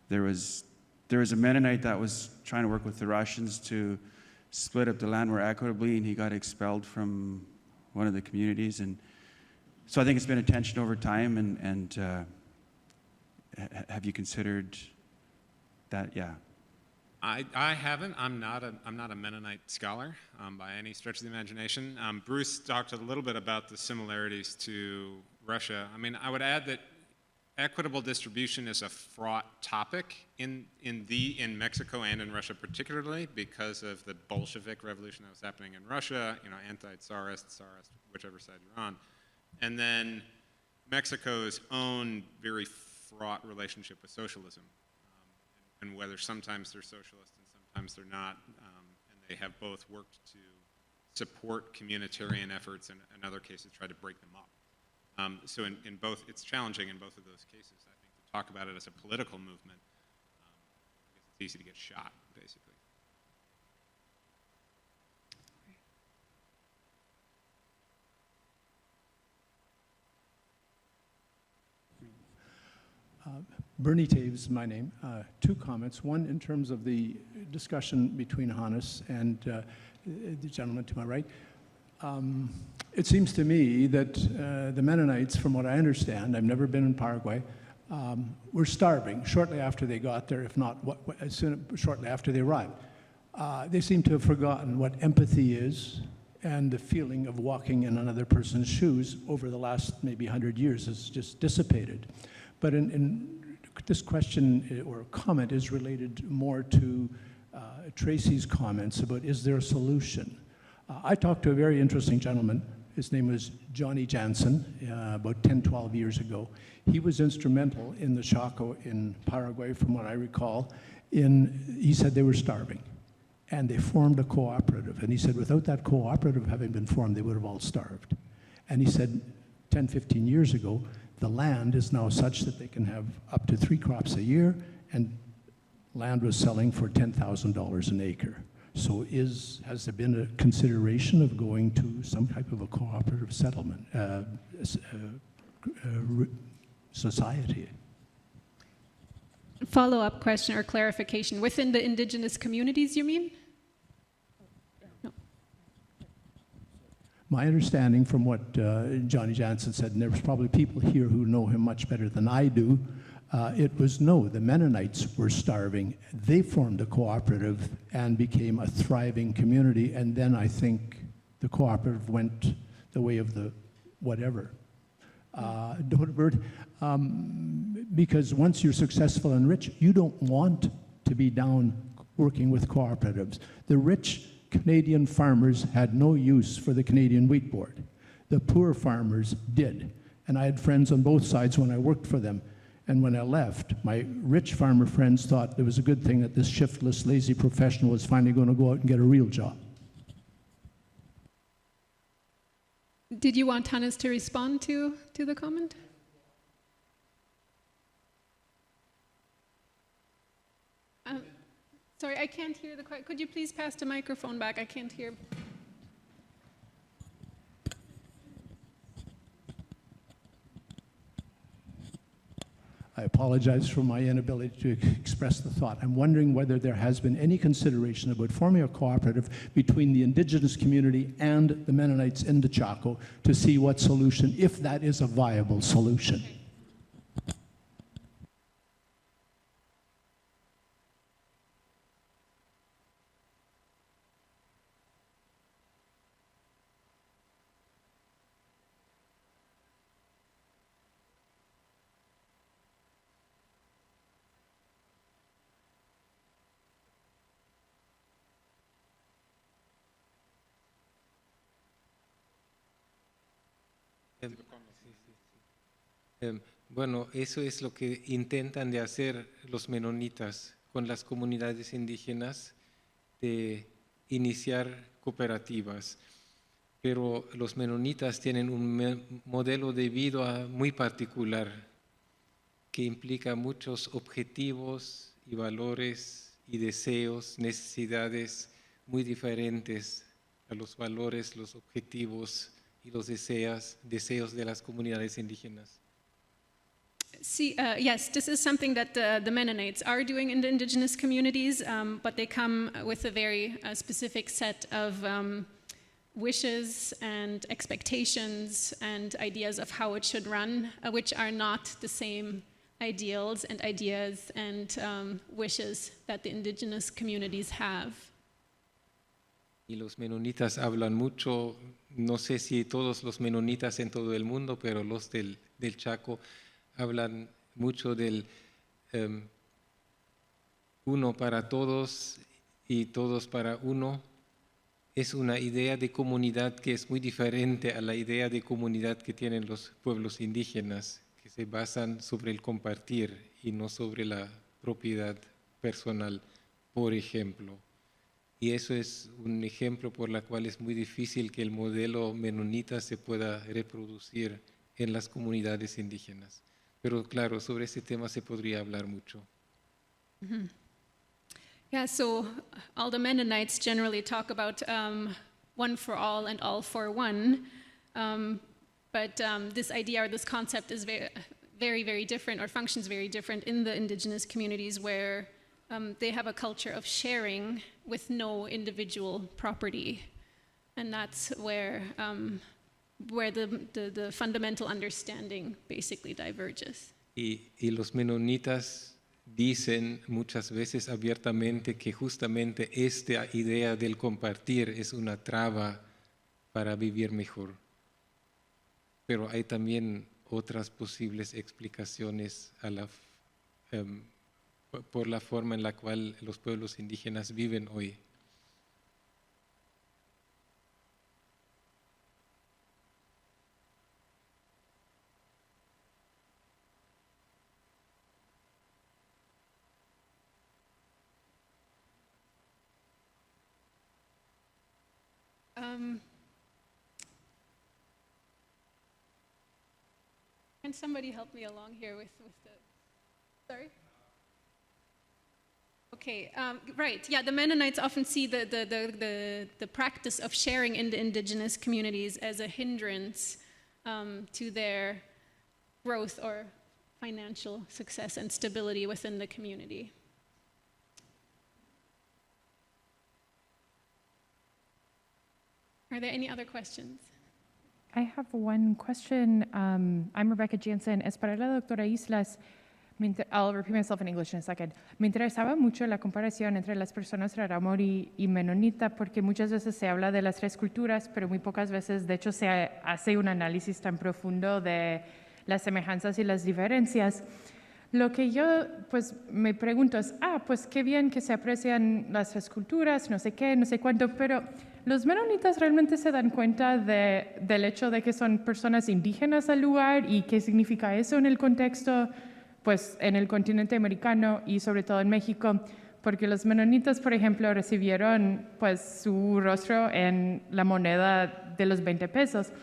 there was a Mennonite that was trying to work with the Russians to split up the land more equitably, and he got expelled from one of the communities. And so I think it's been a tension over time, and have you considered that? Yeah. I haven't. I'm not a Mennonite scholar by any stretch of the imagination. Bruce talked a little bit about the similarities to Russia. I mean, I would add that equitable distribution is a fraught topic in Mexico and in Russia particularly because of the Bolshevik revolution that was happening in Russia. Anti-Tsarist, whichever side you're on, and then Mexico's own very fraught relationship with socialism. And whether sometimes they're socialist and sometimes they're not, and they have both worked to support communitarian efforts and in other cases try to break them up. So in both, it's challenging in both of those cases, I think, to talk about it as a political movement, because it's easy to get shot, basically. Bernie Taves is my name. Two comments. One, in terms of the discussion between Hannes and the gentleman to my right. It seems to me that the Mennonites, from what I understand, I've never been in Paraguay, were starving shortly after they got there, if not shortly after they arrived. They seem to have forgotten what empathy is, and the feeling of walking in another person's shoes over the last maybe 100 years has just dissipated. But this question or comment is related more to Tracy's comments about, is there a solution? I talked to a very interesting gentleman. His name was Johnny Jansen, about 10, 12 years ago. He was instrumental in the Chaco in Paraguay, from what I recall. He said they were starving, and they formed a cooperative. And he said without that cooperative having been formed, they would have all starved. And he said 10, 15 years ago, the land is now such that they can have up to 3 crops a year, and land was selling for $10,000 an acre. So has there been a consideration of going to some type of a cooperative settlement, society? Follow-up question or clarification. Within the indigenous communities, you mean? No. My understanding from what Johnny Jansen said, and there was probably people here who know him much better than I do, it was no, the Mennonites were starving. They formed a cooperative and became a thriving community, and then I think the cooperative went the way of the whatever. Because once you're successful and rich, you don't want to be down working with cooperatives. The rich Canadian farmers had no use for the Canadian Wheat Board. The poor farmers did. And I had friends on both sides when I worked for them. And when I left, my rich farmer friends thought it was a good thing that this shiftless, lazy professional was finally going to go out and get a real job. Did you want Hannes to respond to the comment? Sorry, I can't hear the question. Could you please pass the microphone back? I can't hear. I apologize for my inability to express the thought. I'm wondering whether there has been any consideration about forming a cooperative between the indigenous community and the Mennonites in the Chaco to see what solution, if that is a viable solution. Bueno, eso es lo que intentan de hacer los menonitas con las comunidades indígenas, de iniciar cooperativas. Pero los menonitas tienen un modelo de vida muy particular que implica muchos objetivos y valores y deseos, necesidades muy diferentes a los valores, los objetivos y los deseos de las comunidades indígenas. See, yes, this is something that the Mennonites are doing in the indigenous communities, but they come with a very specific set of wishes and expectations and ideas of how it should run, which are not the same ideals and ideas and wishes that the indigenous communities have. Y los menonitas hablan mucho, no sé si todos los menonitas en todo el mundo, pero los del Chaco hablan mucho del uno para todos y todos para uno. Es una idea de comunidad que es muy diferente a la idea de comunidad que tienen los pueblos indígenas, que se basan sobre el compartir y no sobre la propiedad personal, por ejemplo. Y eso es un ejemplo por el cual es muy difícil que el modelo menonita se pueda reproducir en las comunidades indígenas. Pero claro, sobre ese tema se podría hablar mucho. Mm-hmm. Yeah, so all the Mennonites generally talk about one for all and all for one, but this idea or this concept is very, very different or functions very different in the indigenous communities where they have a culture of sharing with no individual property. And that's where the fundamental understanding basically diverges. Y los menonitas dicen muchas veces abiertamente que justamente esta idea del compartir es una traba para vivir mejor. Pero hay también otras posibles explicaciones por la forma en la cual los pueblos indígenas viven hoy. Can somebody help me along here with the, sorry? Okay, right, yeah, the Mennonites often see the practice of sharing in the indigenous communities as a hindrance to their growth or financial success and stability within the community. Are there any other questions? I have one question. I'm Rebecca Jansen. Es para la doctora Islas. I'll repeat myself in English in a second. Me interesaba mucho la comparación entre las personas rarámuri y menonita, porque muchas veces se habla de las tres culturas, pero muy pocas veces, de hecho, se hace un análisis tan profundo de las semejanzas y las diferencias. Lo que yo pues me pregunto es, pues qué bien que se aprecian las tres culturas, no sé qué, no sé cuánto, pero ¿los menonitas realmente se dan cuenta del hecho de que son personas indígenas al lugar y qué significa eso en el contexto, pues en el continente americano y sobre todo en México? Porque los menonitas, por ejemplo, recibieron pues su rostro en la moneda de los 20 pesos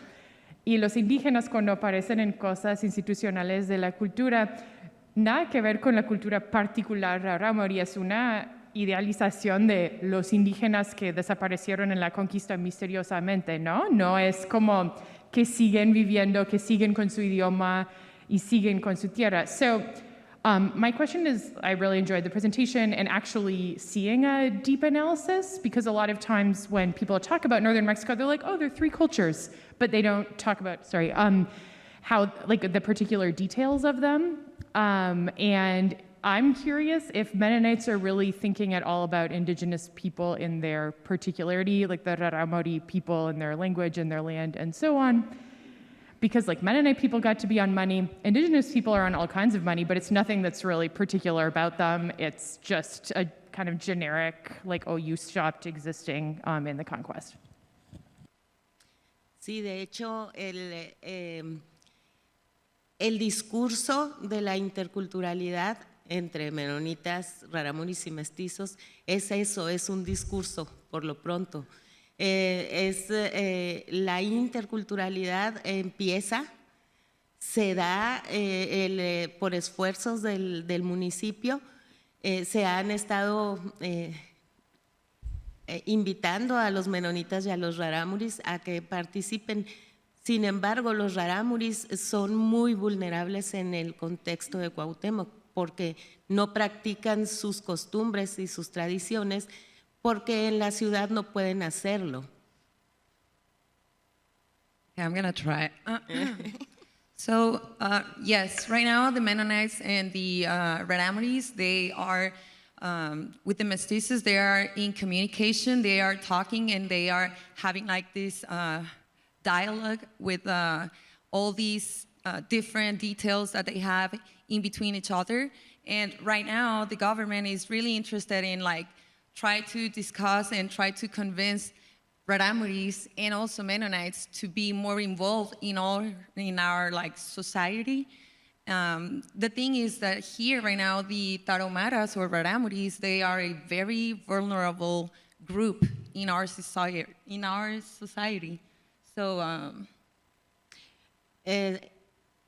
y los indígenas cuando aparecen en cosas institucionales de la cultura, nada que ver con la cultura particular rarámuri, es una idealización de los indígenas que desaparecieron en la conquista misteriosamente, ¿no? No es como que siguen viviendo, que siguen con su idioma y siguen con su tierra. So, my question is, I really enjoyed the presentation and actually seeing a deep analysis, because a lot of times when people talk about Northern Mexico, they're like, oh, there are three cultures, but they don't talk about, how, like, the particular details of them. And I'm curious if Mennonites are really thinking at all about indigenous people in their particularity, like the rarámuri people and their language and their land and so on. Because like Mennonite people got to be on money, indigenous people are on all kinds of money, but it's nothing that's really particular about them. It's just a kind of generic, like, oh, you stopped existing in the conquest. Sí, de hecho, el discurso de la interculturalidad entre menonitas, rarámuris y mestizos es eso, es un discurso por lo pronto. La interculturalidad empieza, se da por esfuerzos del municipio, se han estado invitando a los menonitas y a los rarámuris a que participen. Sin embargo, los rarámuris son muy vulnerables en el contexto de Cuauhtémoc porque no practican sus costumbres y sus tradiciones porque en la ciudad no pueden hacerlo. Yeah, I'm gonna try. So, yes, right now the Mennonites and the Rarámuris, they are, with the Mestizos, they are in communication, they are talking and they are having like this dialogue with all these different details that they have in between each other. And right now, the government is really interested in like try to discuss and try to convince Rarámuris and also Mennonites to be more involved in our like society. The thing is that here right now, the Tarahumaras or Rarámuris, they are a very vulnerable group in our society. So,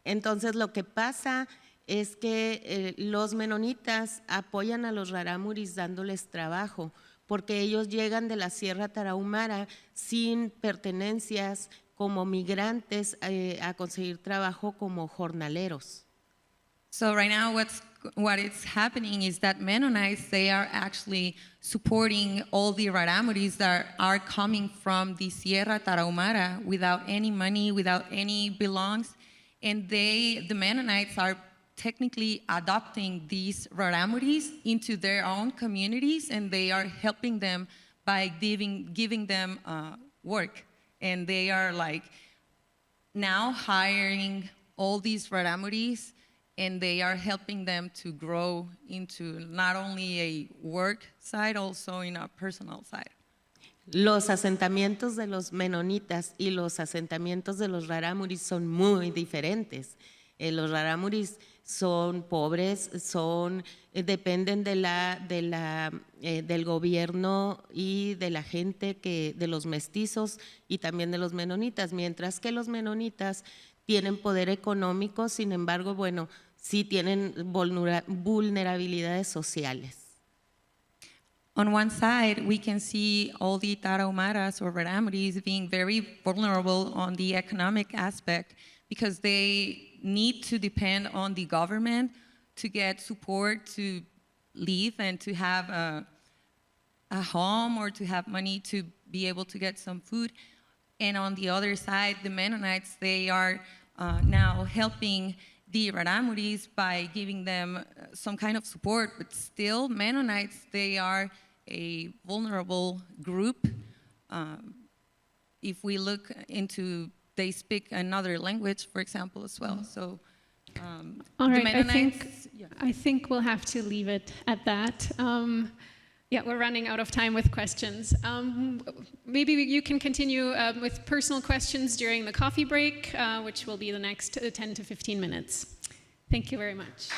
entonces lo que pasa es que los menonitas apoyan a los rarámuris dándoles trabajo, porque ellos llegan de la Sierra Tarahumara sin pertenencias como migrantes a conseguir trabajo como jornaleros. So right now what is happening is that Mennonites, they are actually supporting all the Rarámuris that are coming from the Sierra Tarahumara without any money, without any belongs, and the Mennonites are technically adopting these raramuris into their own communities, and they are helping them by giving them work. And they are like now hiring all these raramuris, and they are helping them to grow into not only a work side, also in a personal side. Los asentamientos de los menonitas y los asentamientos de los raramuris son muy diferentes. Los raramuris son pobres, dependen del gobierno y de la gente, de los mestizos y también de los menonitas, mientras que los menonitas tienen poder económico, sin embargo, bueno, sí tienen vulnerabilidades sociales. On one side, we can see all the tarahumaras or raramuris being very vulnerable on the economic aspect because they need to depend on the government to get support to live and to have a home or to have money to be able to get some food. And on the other side, the Mennonites, they are now helping the raramuris by giving them some kind of support, but still Mennonites, they are a vulnerable group. If we look into, they speak another language, for example, as well. So, all right, Mennonites, I think we'll have to leave it at that. Yeah, we're running out of time with questions. Maybe you can continue with personal questions during the coffee break, which will be the next 10 to 15 minutes. Thank you very much.